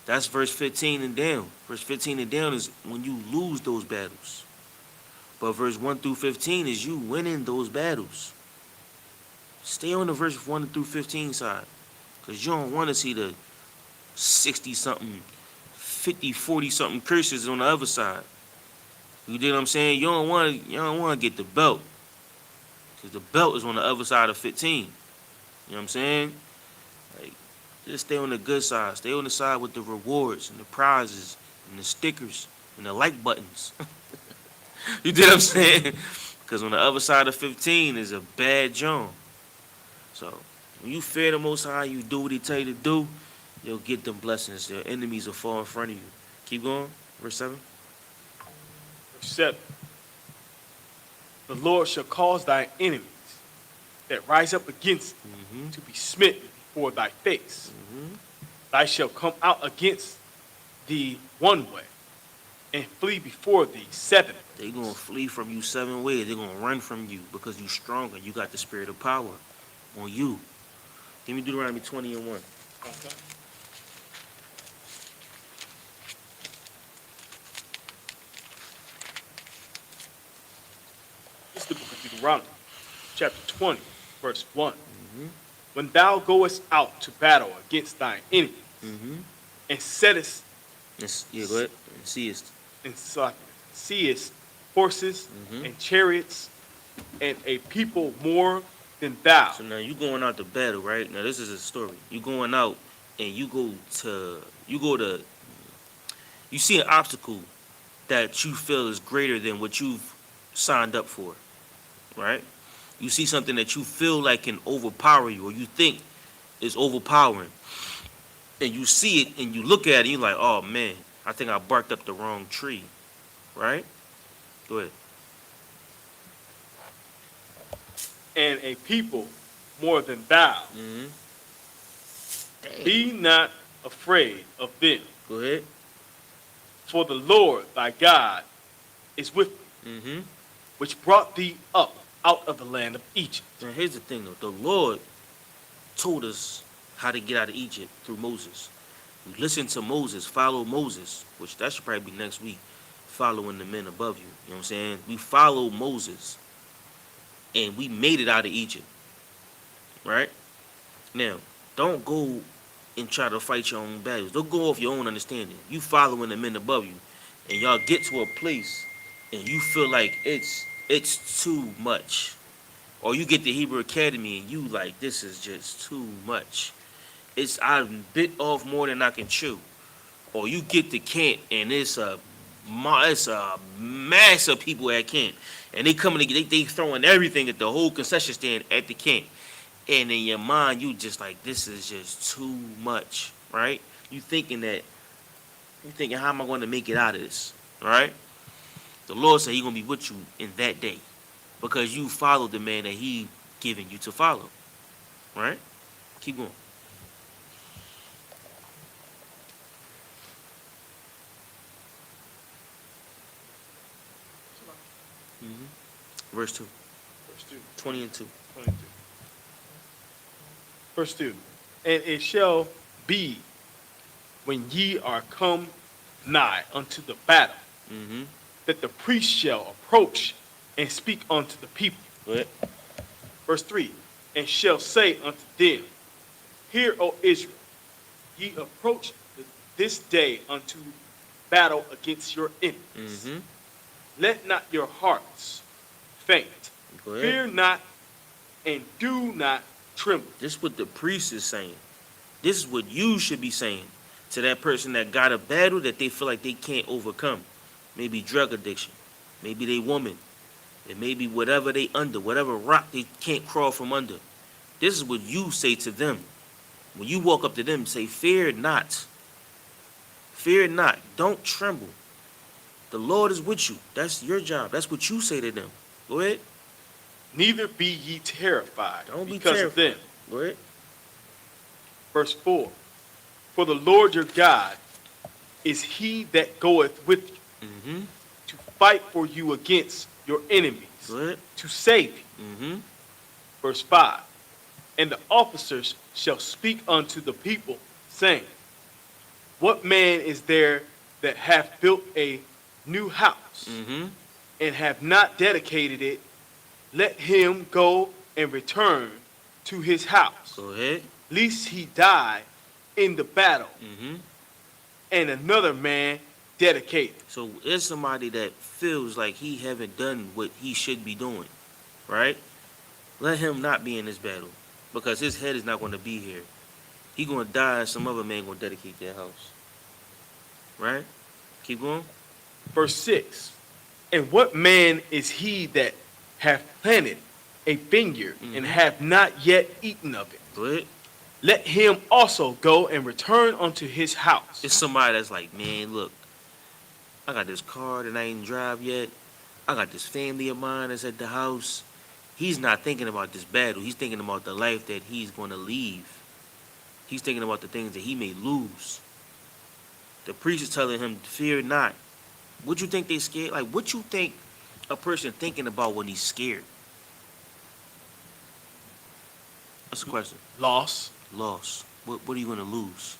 That's verse 15 and down. Verse 15 and down is when you lose those battles. But verse 1 through 15 is you winning those battles. Stay on the verse 1 through 15 side. Because you don't want to see the 60-something, 50, 40-something curses on the other side. You know what I'm saying? You don't want to get the belt. Because the belt is on the other side of 15. You know what I'm saying? Like, just stay on the good side. Stay on the side with the rewards and the prizes and the stickers and the like buttons. You know what I'm saying? Because on the other side of 15 is a bad John. So when you fear the Most High, you do what he tell you to do, you'll get them blessings. Your enemies will fall in front of you. Keep going. Verse 7. Verse 7. The Lord shall cause thy enemies that rise up against thee to be smitten before thy face. Thou shalt come out against thee one way, and flee before thee 7 ways. They're going to flee from you 7 ways. They're going to run from you because you're stronger. You got the spirit of power on you. Give me Deuteronomy 20 and 1. Okay. Deuteronomy chapter 20, verse 1. Mm-hmm. When thou goest out to battle against thine enemies, Mm-hmm. and settest Yeah, go ahead. See it. and seest horses Mm-hmm. and chariots and a people more than thou. So now you going out to battle, right? Now this is a story. You going out and you see an obstacle that you feel is greater than what you've signed up for, right? You see something that you feel like can overpower you or you think is overpowering. And you see it and you look at it and you're like, oh man, I think I barked up the wrong tree, right? Go ahead. And a people more than thou. Mm-hmm. Damn. Be not afraid of them, Go ahead. for the Lord thy God is with thee, Mm-hmm. which brought thee up out of the land of Egypt. Now here's the thing though. The Lord told us how to get out of Egypt through Moses. We listened to Moses, follow Moses, which that should probably be next week, following the men above you. You know what I'm saying? We followed Moses and we made it out of Egypt. Right? Now, don't go and try to fight your own battles. Don't go off your own understanding. You following the men above you, and y'all get to a place and you feel like it's too much. Or you get to Hebrew Academy and you like, this is just too much. I've bit off more than I can chew. Or you get to camp and it's a mass of people at camp, and they coming to they throwing everything at the whole concession stand at the camp, and in your mind you just like, this is just too much, right? You thinking how am I going to make it out of this, right? The Lord said He gonna be with you in that day, because you followed the man that He given you to follow, right? Keep going. Verse 2. Verse 2. 20 and 2. 22. Verse 2. And it shall be when ye are come nigh unto the battle, Mm-hmm. that the priest shall approach and speak unto the people. Go ahead. Verse 3. And shall say unto them, Hear, O Israel, ye approach this day unto battle against your enemies. Mm-hmm. Let not your hearts faint. Go ahead. Fear not, and do not tremble. This is what the priest is saying. This is what you should be saying to that person that got a battle that they feel like they can't overcome. Maybe drug addiction. Maybe they woman. It may be whatever they under, whatever rock they can't crawl from under. This is what you say to them. When you walk up to them, say, fear not. Fear not. Don't tremble. The Lord is with you. That's your job. That's what you say to them. Go ahead. Neither be ye terrified Don't be because terrified. of them. Go ahead. Verse 4. For the Lord your God is he that goeth with you Mm-hmm. to fight for you against your enemies, Go ahead. to save you. Mm-hmm. Verse 5. And the officers shall speak unto the people, saying, What man is there that hath built a new house, Mm-hmm. and have not dedicated it? Let him go and return to his house, Go ahead. lest he die in the battle, Mm-hmm. and another man dedicate it. So there's somebody that feels like he haven't done what he should be doing, right? Let him not be in this battle, because his head is not going to be here. He going to die, and some other man going to dedicate their house, right? Keep going. Verse 6. And what man is he that hath planted a vineyard, and have not yet eaten of it? Go ahead. Let him also go and return unto his house. It's somebody that's like, man, look, I got this car that I ain't drive yet. I got this family of mine that's at the house. He's not thinking about this battle. He's thinking about the life that he's going to leave. He's thinking about the things that he may lose. The priest is telling him, fear not. What you think they scared? Like, what you think a person thinking about when he's scared? That's the question. Loss. Loss. What are you going to lose?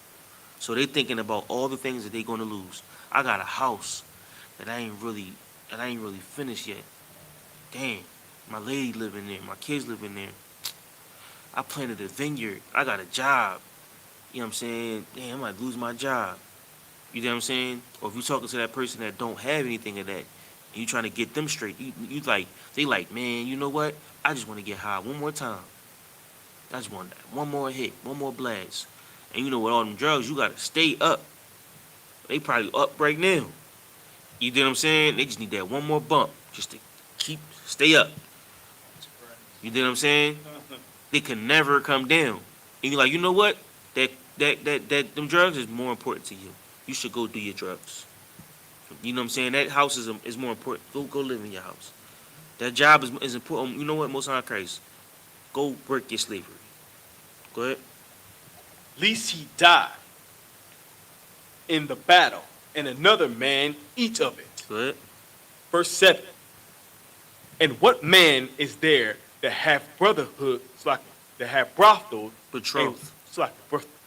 So they thinking about all the things that they going to lose. I got a house that I ain't really finished yet. Damn. My lady live in there. My kids live in there. I planted a vineyard. I got a job. You know what I'm saying? Damn, I might lose my job. You know what I'm saying? Or if you're talking to that person that don't have anything of that, and you trying to get them straight, you like, they like, man, you know what? I just want to get high one more time. I just want that. One more hit, one more blast. And you know, with all them drugs, you got to stay up. They probably up right now. You know what I'm saying? They just need that one more bump just to stay up. You know what I'm saying? They can never come down. And you're like, you know what? Them drugs is more important to you. You should go do your drugs. You know what I'm saying? That house is more important. Go live in your house. That job is important. You know what? Most high Christ. Go work your slavery. Go ahead. Lest he die in the battle, and another man eat of it. Go ahead. Verse 7. And what man is there that have brotherhood, that have brothel, Betrothed.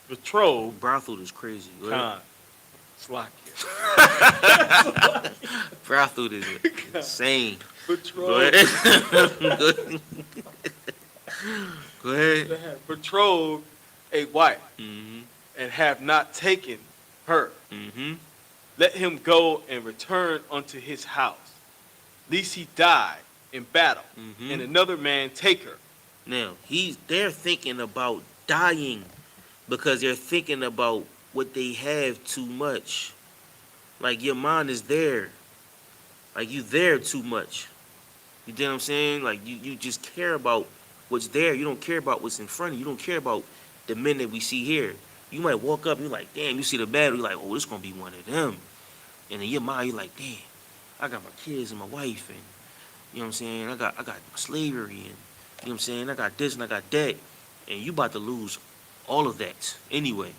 betrothed, Brothel is crazy. Go ahead. Brothel is insane. Go betrothed, ahead. Go ahead. that have betrothed a wife, Mm-hmm. and have not taken her. Mm-hmm. Let him go and return unto his house, lest he die in battle, Mm-hmm. and another man take her. Now they're thinking about dying because they're thinking about what they have too much. Like your mind is there. Like you there too much. You know what I'm saying? Like you just care about what's there. You don't care about what's in front of you. You don't care about the men that we see here. You might walk up and you're like, damn, you see the battle, you're like, oh, this gonna be one of them. And in your mind, you're like, damn, I got my kids and my wife, and you know what I'm saying? I got slavery, and you know what I'm saying? I got this and I got that. And you about to lose all of that anyway.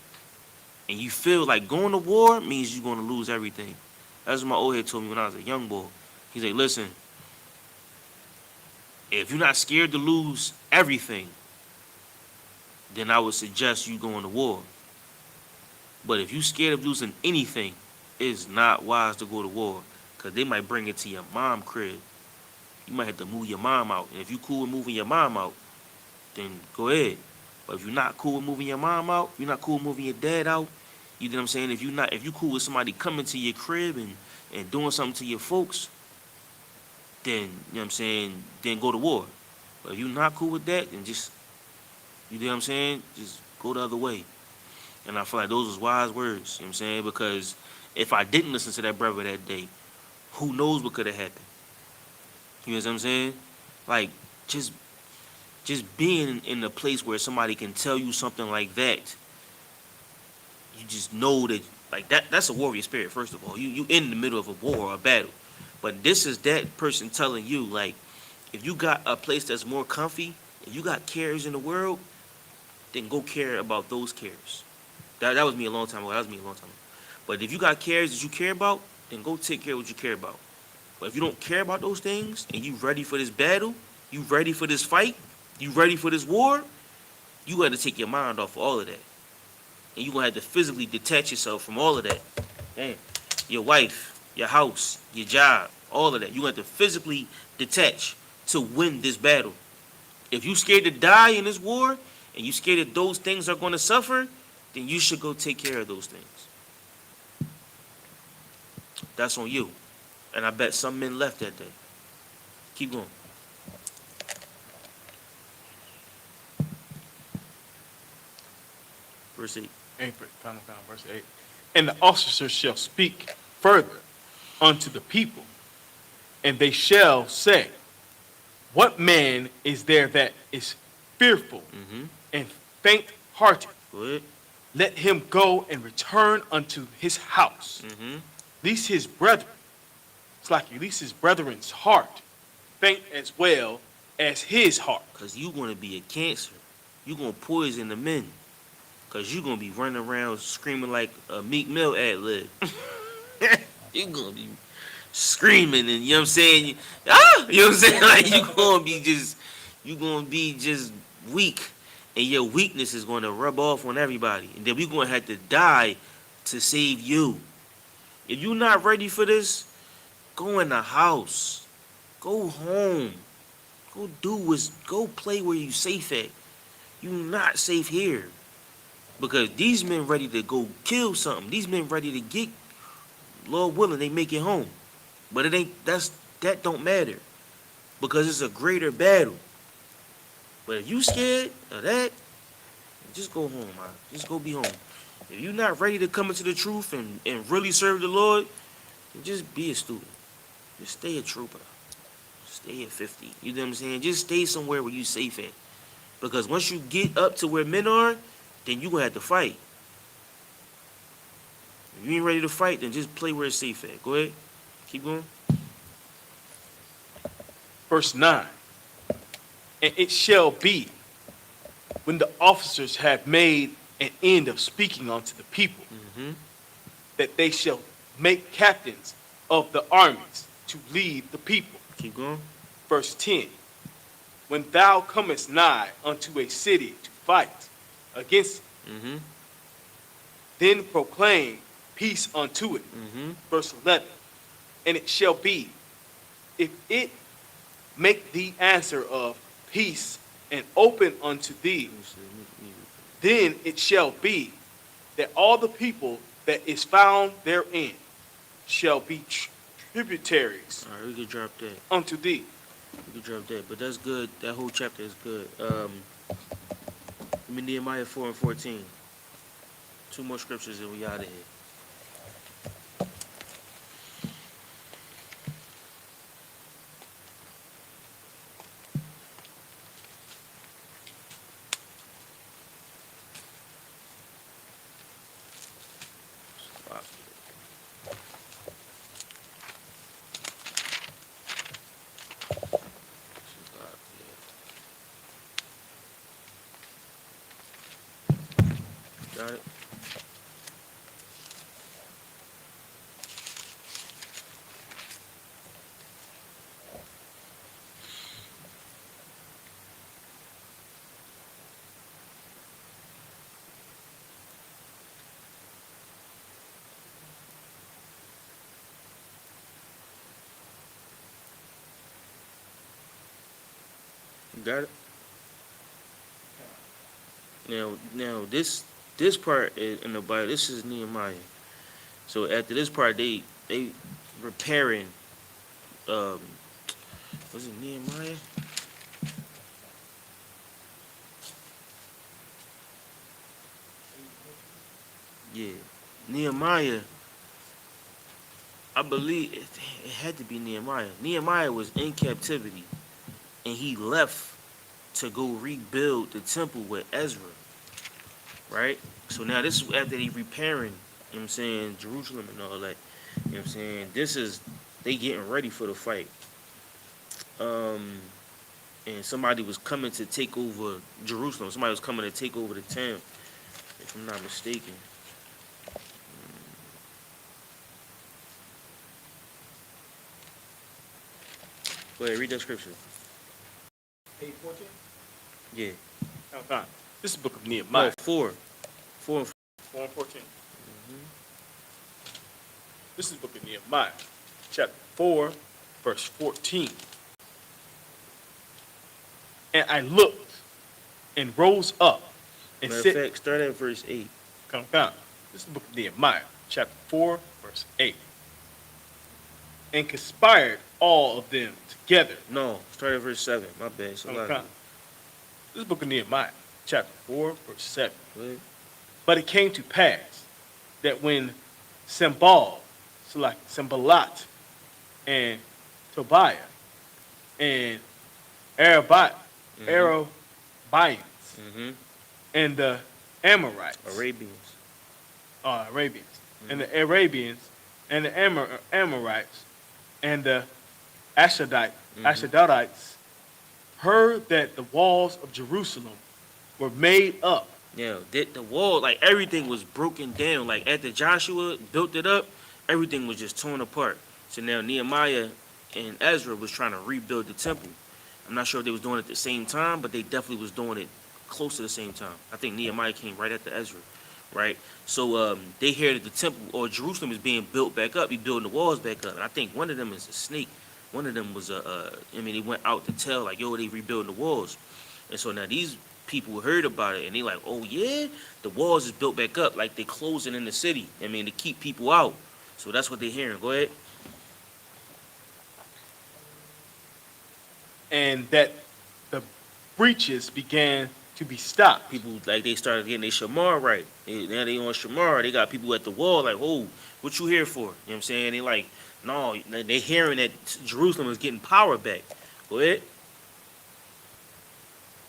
And you feel like going to war means you're gonna lose everything. That's what my old head told me when I was a young boy. He's like, listen, if you're not scared to lose everything, then I would suggest you going to war. But if you're scared of losing anything, it's not wise to go to war. Because they might bring it to your mom crib. You might have to move your mom out. And if you cool with moving your mom out, then go ahead. But if you're not cool with moving your mom out, you're not cool with moving your dad out, you know what I'm saying? If you cool with somebody coming to your crib and doing something to your folks, then, you know what I'm saying, then go to war. But if you're not cool with that, then just, you know what I'm saying, just go the other way. And I feel like those was wise words, you know what I'm saying? Because if I didn't listen to that brother that day, who knows what could have happened? You know what I'm saying? Like, just being in a place where somebody can tell you something like that, you just know that, like, that's a warrior spirit, first of all. You in the middle of a war or a battle. But this is that person telling you, like, if you got a place that's more comfy, if you got cares in the world, then go care about those cares. That was me a long time ago. But if you got cares that you care about, then go take care of what you care about. But if you don't care about those things and you ready for this battle, you ready for this fight, you ready for this war, you got to take your mind off all of that. And you're going to have to physically detach yourself from all of that. Damn. Your wife, your house, your job, all of that. You have to physically detach to win this battle. If you scared to die in this war and you scared that those things are going to suffer, then you should go take care of those things. That's on you. And I bet some men left that day. Keep going. Verse 8. Verse 8. And the officers shall speak further unto the people, and they shall say, what man is there that is fearful and faint-hearted? Good. Let him go and return unto his house, lest his brethren, lest his brethren's heart faint as well as his heart. Because you're going to be a cancer. You're going to poison the men. Because you're going to be running around screaming like a Meek Mill ad-lib. You're going to be screaming and, you know what I'm saying? You know what I'm saying? Like, you're going to be just weak. And your weakness is going to rub off on everybody. And then we're going to have to die to save you. If you're not ready for this, go in the house. Go home. Go go play where you safe at. You not safe here. Because these men ready to go kill something. These men ready to get, Lord willing, they make it home. But that don't matter. Because it's a greater battle. But if you scared of that, just go home, man. Just go be home. If you're not ready to come into the truth and really serve the Lord, then just be a student. Just stay a trooper. Stay at 50. You know what I'm saying? Just stay somewhere where you safe at. Because once you get up to where men are, then you gonna have to fight. If you ain't ready to fight, then just play where it's safe at. Go ahead. Keep going. Verse 9. And it shall be, when the officers have made an end of speaking unto the people, that they shall make captains of the armies to lead the people. Keep going. Verse 10. When thou comest nigh unto a city to fight against it, then proclaim peace unto it. Verse 11. And it shall be, if it make thee answer of peace and open unto thee, then it shall be that all the people that is found therein shall be tributaries All right, we can drop that. unto thee. We can drop that. But that's good. That whole chapter is good. Let me Nehemiah 4 and 14. Two more scriptures and we out of here. Got it? You got it? Now this part in the Bible, this is Nehemiah. So after this part, they repairing. Was it Nehemiah? Yeah, Nehemiah. I believe it had to be Nehemiah. Nehemiah was in captivity, and he left to go rebuild the temple with Ezra. Right? So now this is after they repairing, you know what I'm saying, Jerusalem and all that. You know what I'm saying? This is they getting ready for the fight. And somebody was coming to take over Jerusalem. Somebody was coming to take over the town, if I'm not mistaken. Go ahead, read that scripture. Page 14? Yeah. Okay. This is the book of Nehemiah. No, 4. 4 and 4 and 14. This is the book of Nehemiah, chapter 4, verse 14. And I looked and rose up and Matter of said, fact, start at verse 8. come down. This is the book of Nehemiah, chapter 4, verse 8. And conspired all of them together. No, start at verse 7. My bad. So This is the book of Nehemiah, chapter 4, verse 7. But it came to pass that when Sanballat and Tobiah and Arabians and the Amorites, Arabians, and the Arabians and the Amorites and the Ashdodites heard that the walls of Jerusalem were made up. Yeah, the wall, like everything was broken down. Like after Joshua built it up, everything was just torn apart. So now Nehemiah and Ezra was trying to rebuild the temple. I'm not sure if they was doing it at the same time, but they definitely was doing it close to the same time. I think Nehemiah came right after Ezra, right? So they hear that the temple or Jerusalem is being built back up. He building the walls back up, and I think one of them is a snake. one of them was he went out to tell like, yo, they rebuilding the walls, and so now these people heard about it and they like, oh yeah, the walls is built back up, like they closing in the city. To keep people out. So that's what they're hearing. Go ahead. And that the breaches began to be stopped. People like they started getting their shamar right. Now they on shamar. They got people at the wall like, oh, what you here for? You know what I'm saying? They like, no, they hearing that Jerusalem is getting power back. Go ahead.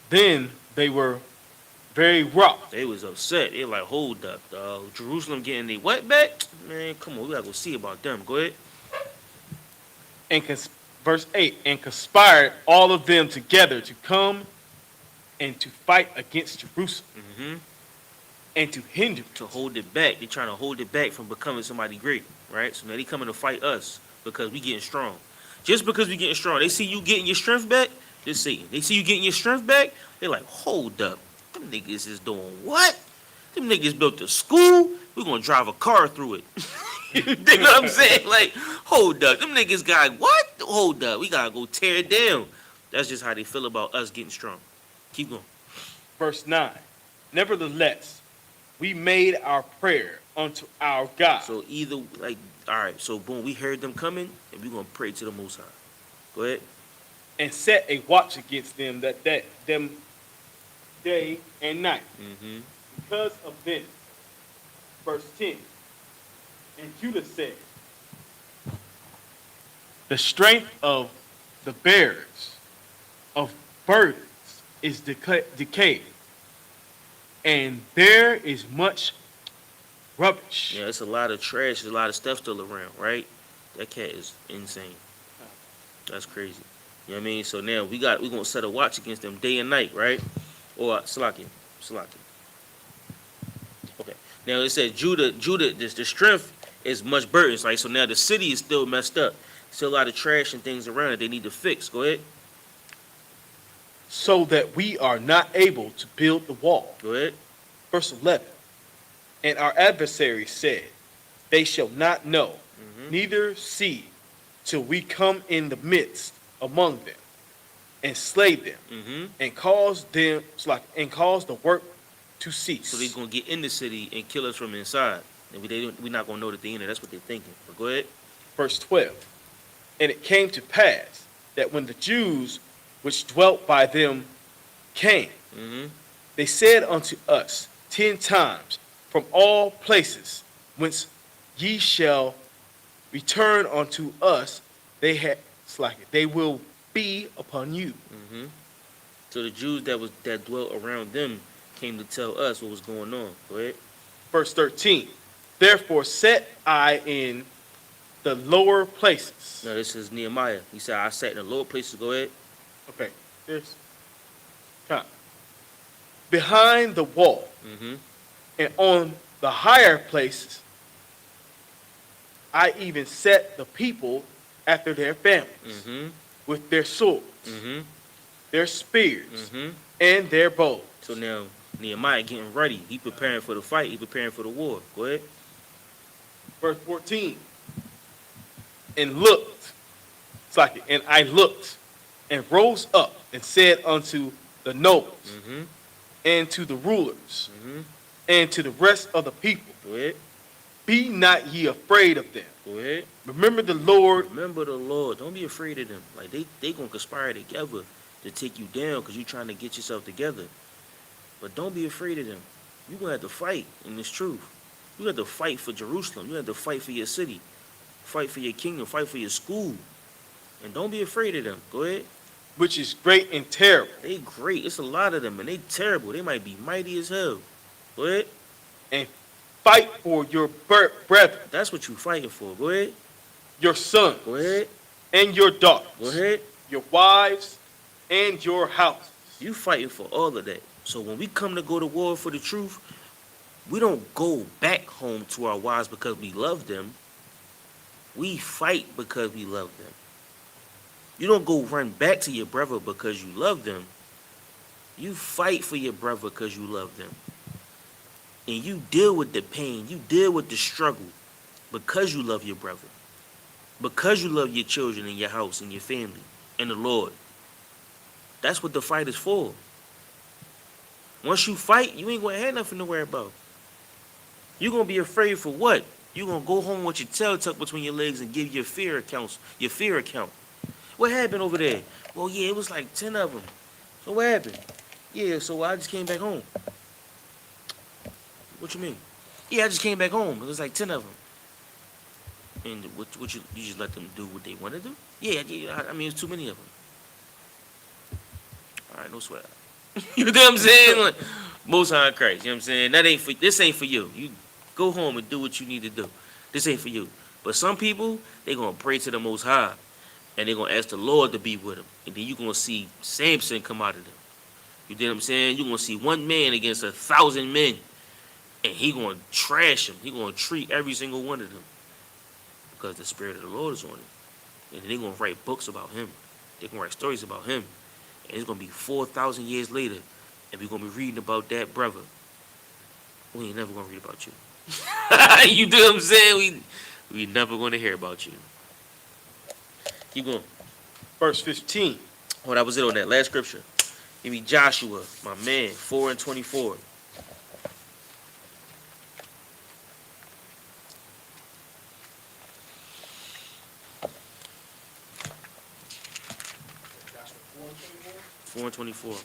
Then they were very wroth. They was upset. They like, hold up, dog. Jerusalem getting their what back? Man, come on, we gotta go see about them. Go ahead. And verse 8, and conspired all of them together to come and to fight against Jerusalem Mm-hmm. and to hinder it. To hold it back. They trying to hold it back from becoming somebody great, right? So now they coming to fight us because we getting strong. Just because we getting strong, they see you getting your strength back. Just Satan. They see you getting your strength back. They like, hold up, them niggas is doing what? Them niggas built a school. We gonna drive a car through it. You know what I'm saying? Like, hold up, them niggas got what? Hold up, we gotta go tear it down. That's just how they feel about us getting strong. Keep going. Verse 9, nevertheless, we made our prayer unto our God. So either like, all right. So boom, we heard them coming, and we gonna pray to the Most High. Go ahead. And set a watch against them them day and night Mm-hmm. because of them. Verse 10. And Judah said, the strength of the bearers of burdens is decayed, and there is much rubbish. Yeah, it's a lot of trash. There's a lot of stuff still around, right? That cat is insane. That's crazy. You know what I mean? So now we gonna set a watch against them day and night, right? Or Salakia. Okay. Now it says Judah, the strength is much burdens. Like, so now the city is still messed up. Still a lot of trash and things around it they need to fix. Go ahead. So that we are not able to build the wall. Go ahead. Verse 11. And our adversaries said, they shall not know, Mm-hmm. neither see, till we come in the midst among them, and slay them, Mm-hmm. and cause the work to cease. So they're gonna get in the city and kill us from inside, and we're not gonna know that they're in there. That's what they're thinking. But go ahead. Verse 12. And it came to pass that when the Jews which dwelt by them came, Mm-hmm. they said unto us 10 times, from all places whence ye shall return unto us, they will be upon you. Mm-hmm. So the Jews that dwelt around them came to tell us what was going on. Go ahead. Verse 13. Therefore set I in the lower places. No, this is Nehemiah. He said, I sat in the lower places. Go ahead. Okay, there's time. Behind the wall, Mm-hmm. and on the higher places, I even set the people after their families, Mm-hmm. with their swords, Mm-hmm. their spears, Mm-hmm. and their bows. So now Nehemiah getting ready. He preparing for the fight. He preparing for the war. Go ahead. Verse 14. And looked, and I looked, and rose up, and said unto the nobles, Mm-hmm. and to the rulers, Mm-hmm. and to the rest of the people, Go ahead. be not ye afraid of them. Go ahead. Remember the Lord. Remember the Lord. Don't be afraid of them. Like they gonna conspire together to take you down because you trying to get yourself together. But don't be afraid of them. You gonna have to fight in this truth. You have to fight for Jerusalem. You have to fight for your city. Fight for your kingdom. Fight for your school. And don't be afraid of them. Go ahead. Which is great and terrible. They great. It's a lot of them, and they terrible. They might be mighty as hell. Go ahead. And fight for your brethren, That's what you fighting for. Go ahead. your sons, Go ahead. and your daughters, Go ahead. your wives, and your houses. You fighting for all of that. So when we come to go to war for the truth, we don't go back home to our wives because we love them. We fight because we love them. You don't go run back to your brother because you love them. You fight for your brother because you love them. And you deal with the pain. You deal with the struggle because you love your brother. Because you love your children and your house and your family and the Lord. That's what the fight is for. Once you fight, you ain't gonna have nothing to worry about. You gonna be afraid for what? You gonna go home with your tail tucked between your legs and give your fear accounts, your fear account. What happened over there? Well, yeah, it was like 10 of them. So what happened? Yeah, so I just came back home. What you mean? Yeah, I just came back home. It was like 10 of them. And what you just let them do what they want to do? Yeah, yeah. I mean, it's too many of them. All right, no sweat. You know what I'm saying? Like, Most High in Christ. You know what I'm saying? This ain't for you. You go home and do what you need to do. This ain't for you. But some people, they gonna pray to the Most High, and they gonna ask the Lord to be with them, and then you gonna see Samson come out of them. You know what I'm saying? You gonna see one man against 1,000 men, and he gonna trash them. He gonna treat every single one of them because the Spirit of the Lord is on him, and then they gonna write books about him. They gonna write stories about him, and it's gonna be 4,000 years later, and we're gonna be reading about that brother. We ain't never gonna read about you. You know what I'm saying? We never gonna hear about you. Keep going. Verse 15. Oh, that was it on that last scripture. Give me Joshua, my man, 4 and 24. Joshua 4 and 24. 4 and 24.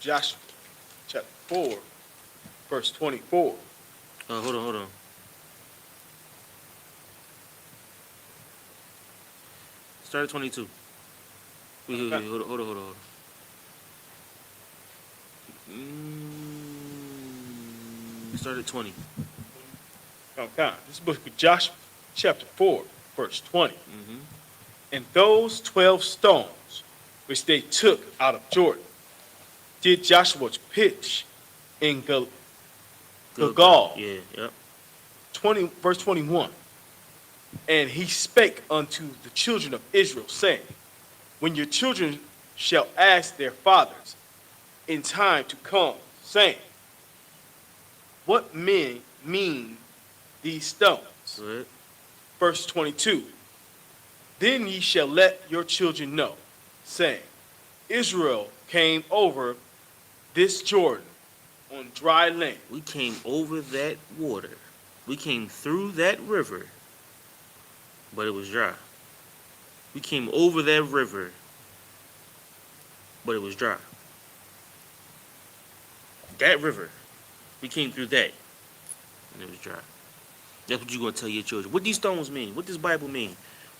Joshua chapter 4, verse 24. Hold on. Start at 22. Wait, Okay. hold on. Start at 20. Okay. This book of Joshua chapter 4, verse 20. Mm-hmm. And those 12 stones which they took out of Jordan did Joshua pitch in Gilgal. Yeah, yep. 20, verse 21. And he spake unto the children of Israel, saying, when your children shall ask their fathers in time to come, saying, what mean these stones? Go ahead. Verse 22. Then ye shall let your children know, saying, Israel came over this Jordan on dry land. We came over that water. We came through that river, but it was dry. We came over that river, but it was dry. That river, we came through that, and it was dry. That's what you're going to tell your children. What these stones mean? What does Bible mean?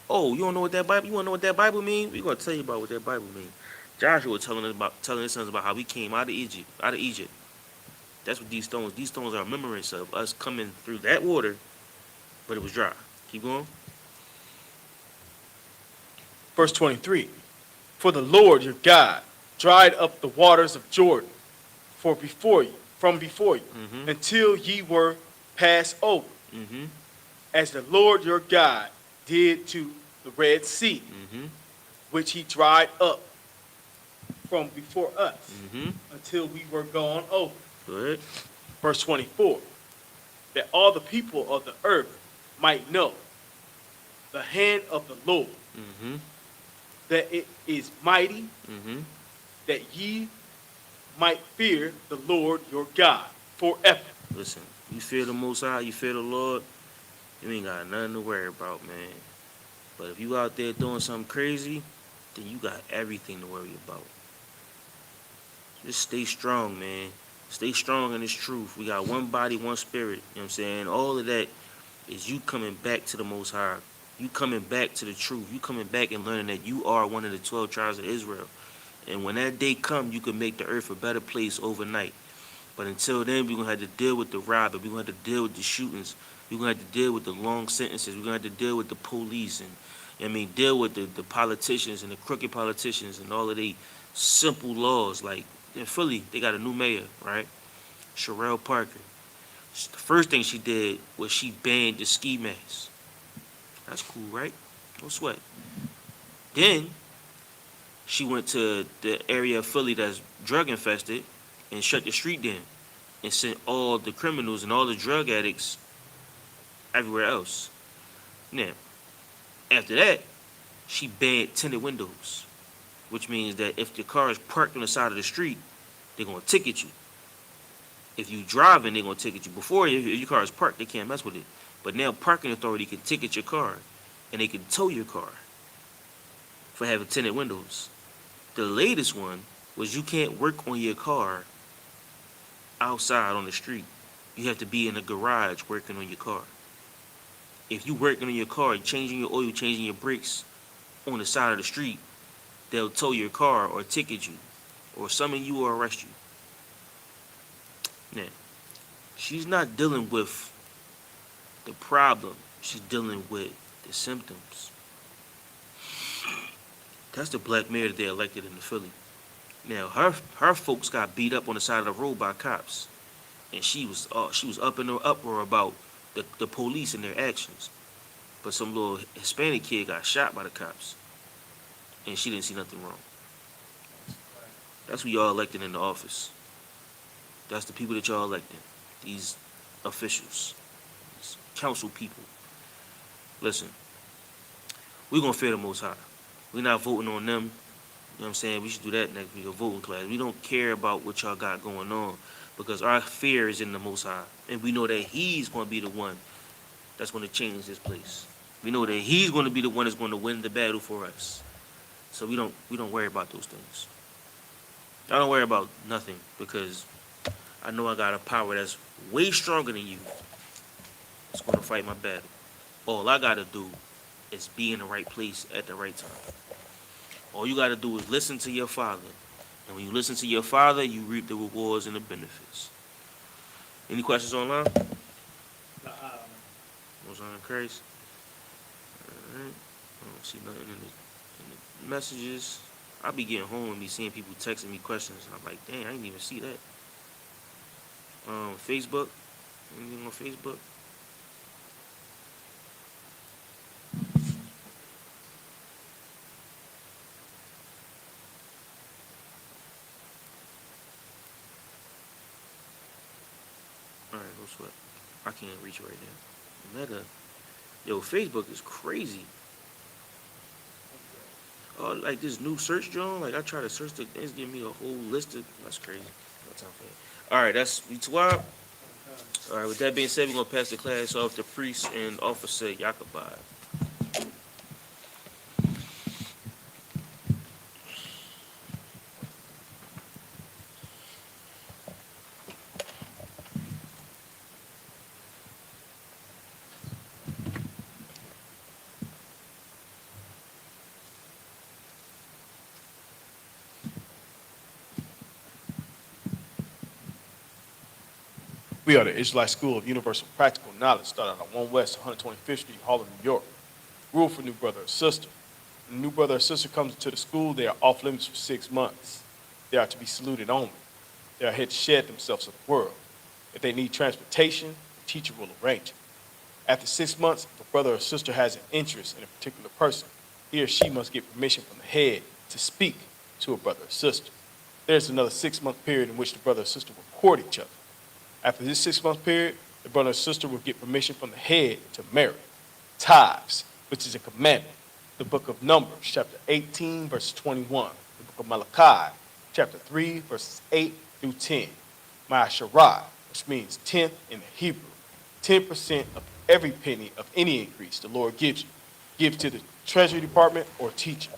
Oh, you don't know what that Bible? You want to know what that Bible mean? We're going to tell you about what that Bible mean. Joshua was telling his sons about how we came out of Egypt. That's what these stones. These stones are a remembrance of us coming through that water, but it was dry. Keep going. Verse 23. For the Lord your God dried up the waters of Jordan from before you, Mm-hmm. until ye were passed over, Mm-hmm. as the Lord your God did to the Red Sea, Mm-hmm. which he dried up from before us, Mm-hmm. until we were gone over. Go ahead. Verse 24. That all the people of the earth might know the hand of the Lord, Mm-hmm. that it is mighty, Mm-hmm. that ye might fear the Lord your God forever. Listen, you fear the Most High, you fear the Lord, you ain't got nothing to worry about, man. But if you out there doing something crazy, then you got everything to worry about. Just stay strong, man. Stay strong in this truth. We got one body, one spirit. You know what I'm saying? All of that is you coming back to the Most High. You coming back to the truth. You coming back and learning that you are one of the 12 tribes of Israel. And when that day comes, you can make the earth a better place overnight. But until then, we're going to have to deal with the robbing. We're going to have to deal with the shootings. We're going to have to deal with the long sentences. We're going to have to deal with the police and, deal with the politicians and the crooked politicians and all of the simple laws. Like in Philly, they got a new mayor, right? Sherelle Parker. The first thing she did was she banned the ski mask. That's cool, right? No sweat. Then she went to the area of Philly that's drug infested and shut the street down and sent all the criminals and all the drug addicts everywhere else. Now, after that, she banned tinted windows, which means that if your car is parked on the side of the street, they're gonna ticket you. If you driving, they're gonna ticket you. Before, if your car is parked, they can't mess with it. But now, parking authority can ticket your car, and they can tow your car for having tinted windows. The latest one was you can't work on your car outside on the street. You have to be in a garage working on your car. If you working on your car, changing your oil, changing your brakes on the side of the street, they'll tow your car or ticket you or summon you or arrest you. Now, she's not dealing with the problem. She's dealing with the symptoms. That's the black mayor that they elected in the Philly. Now, her folks got beat up on the side of the road by cops, and she was up in her uproar about the police and their actions. But some little Hispanic kid got shot by the cops, and she didn't see nothing wrong. That's who y'all elected in the office. That's the people that y'all elected. These officials, these council people. Listen, we're gonna fear the Most High. We're not voting on them. You know what I'm saying? We should do that next week, a voting class. We don't care about what y'all got going on because our fear is in the Most High. And we know that He's going to be the one that's going to change this place. We know that He's going to be the one that's going to win the battle for us. So we don't worry about those things. I don't worry about nothing because I know I got a power that's way stronger than you. It's going to fight my battle. All I got to do is be in the right place at the right time. All you got to do is listen to your Father. And when you listen to your Father, you reap the rewards and the benefits. Any questions online? Most on Christ. All right. I don't see nothing in the messages. I'll be getting home and be seeing people texting me questions. I'm like, dang, I didn't even see that. Facebook. Anything on Facebook? Alright, no sweat. I can't reach right now. Meta. Yo, Facebook is crazy. Oh, like this new search joint. Like I try to search the things, give me a whole list of. That's crazy. No time for that. All right, that's Vitwab. All right, with that being said, we're gonna pass the class off to Priest and Officer Yakubai. We are the Israelite School of Universal Practical Knowledge, started on 1 West 125th Street, Harlem, New York. Rule for new brother or sister. When a new brother or sister comes into the school, they are off limits for 6 months. They are to be saluted only. They are here to shed themselves to the world. If they need transportation, the teacher will arrange it. After 6 months, if a brother or sister has an interest in a particular person, he or she must get permission from the head to speak to a brother or sister. There's another 6-month period in which the brother or sister will court each other. After this 6-month period, the brother or sister will get permission from the head to marry. Tithes, which is a commandment. The book of Numbers, chapter 18, verse 21. The book of Malachi, chapter 3, verses 8 through 10. Ma'asharah, which means tenth in the Hebrew. 10% of every penny of any increase the Lord gives you. Give to the Treasury Department or teacher.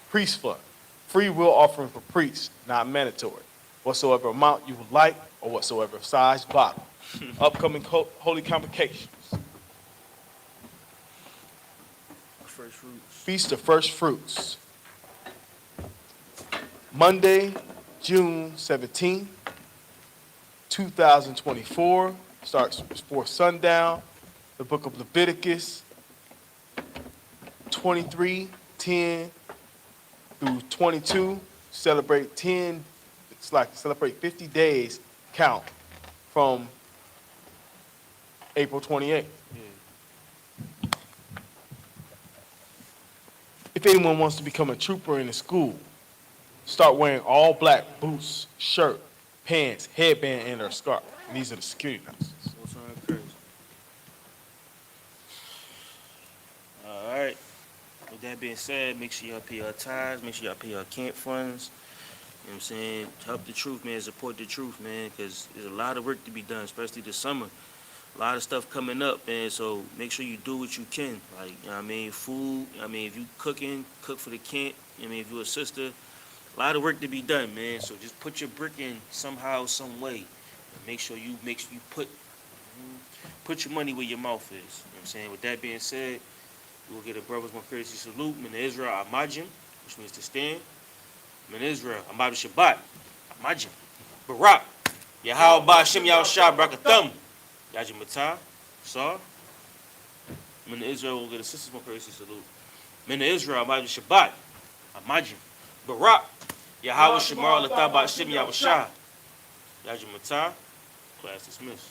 Priest fund, free will offering for priests, not mandatory. Whatsoever amount you would like, or whatsoever size bottle. Upcoming holy convocations. First fruits. Feast of First Fruits. Monday, June 17, 2024. Starts before sundown. The book of Leviticus 23:10 through 22. Celebrate 50 days count from April 28th. if anyone wants to become a trooper in the school, start wearing all black boots, shirt, pants, headband, and or scarf. And these are the security announcements. What's on crazy? All right. With that being said, make sure y'all pay your tithes. Make sure y'all pay your camp funds. You know what I'm saying? Help the truth, man. Support the truth, man, because there's a lot of work to be done, especially this summer. A lot of stuff coming up, man, so make sure you do what you can. Like, you know what I mean? Food, I mean, if you cooking, cook for the camp. You know what I mean? If you're a sister, a lot of work to be done, man. So just put your brick in somehow, some way. And make sure you put your money where your mouth is. You know what I'm saying? With that being said, we'll get a brother's one courtesy salute. Min Israel Amajim, which means to stand. Min Israel Amadu Shabbat, Amajim. Barak, Yahweh Ba'ashem Yahushua Brakathum. Yajim Matah, Saw. Min Israel will get a sister's one courtesy salute. Min Israel Amadu Shabbat, Amajim. Barak, Yahweh Shamar Latah Ba'ashem Yahushua. Yajim Matah, class dismissed.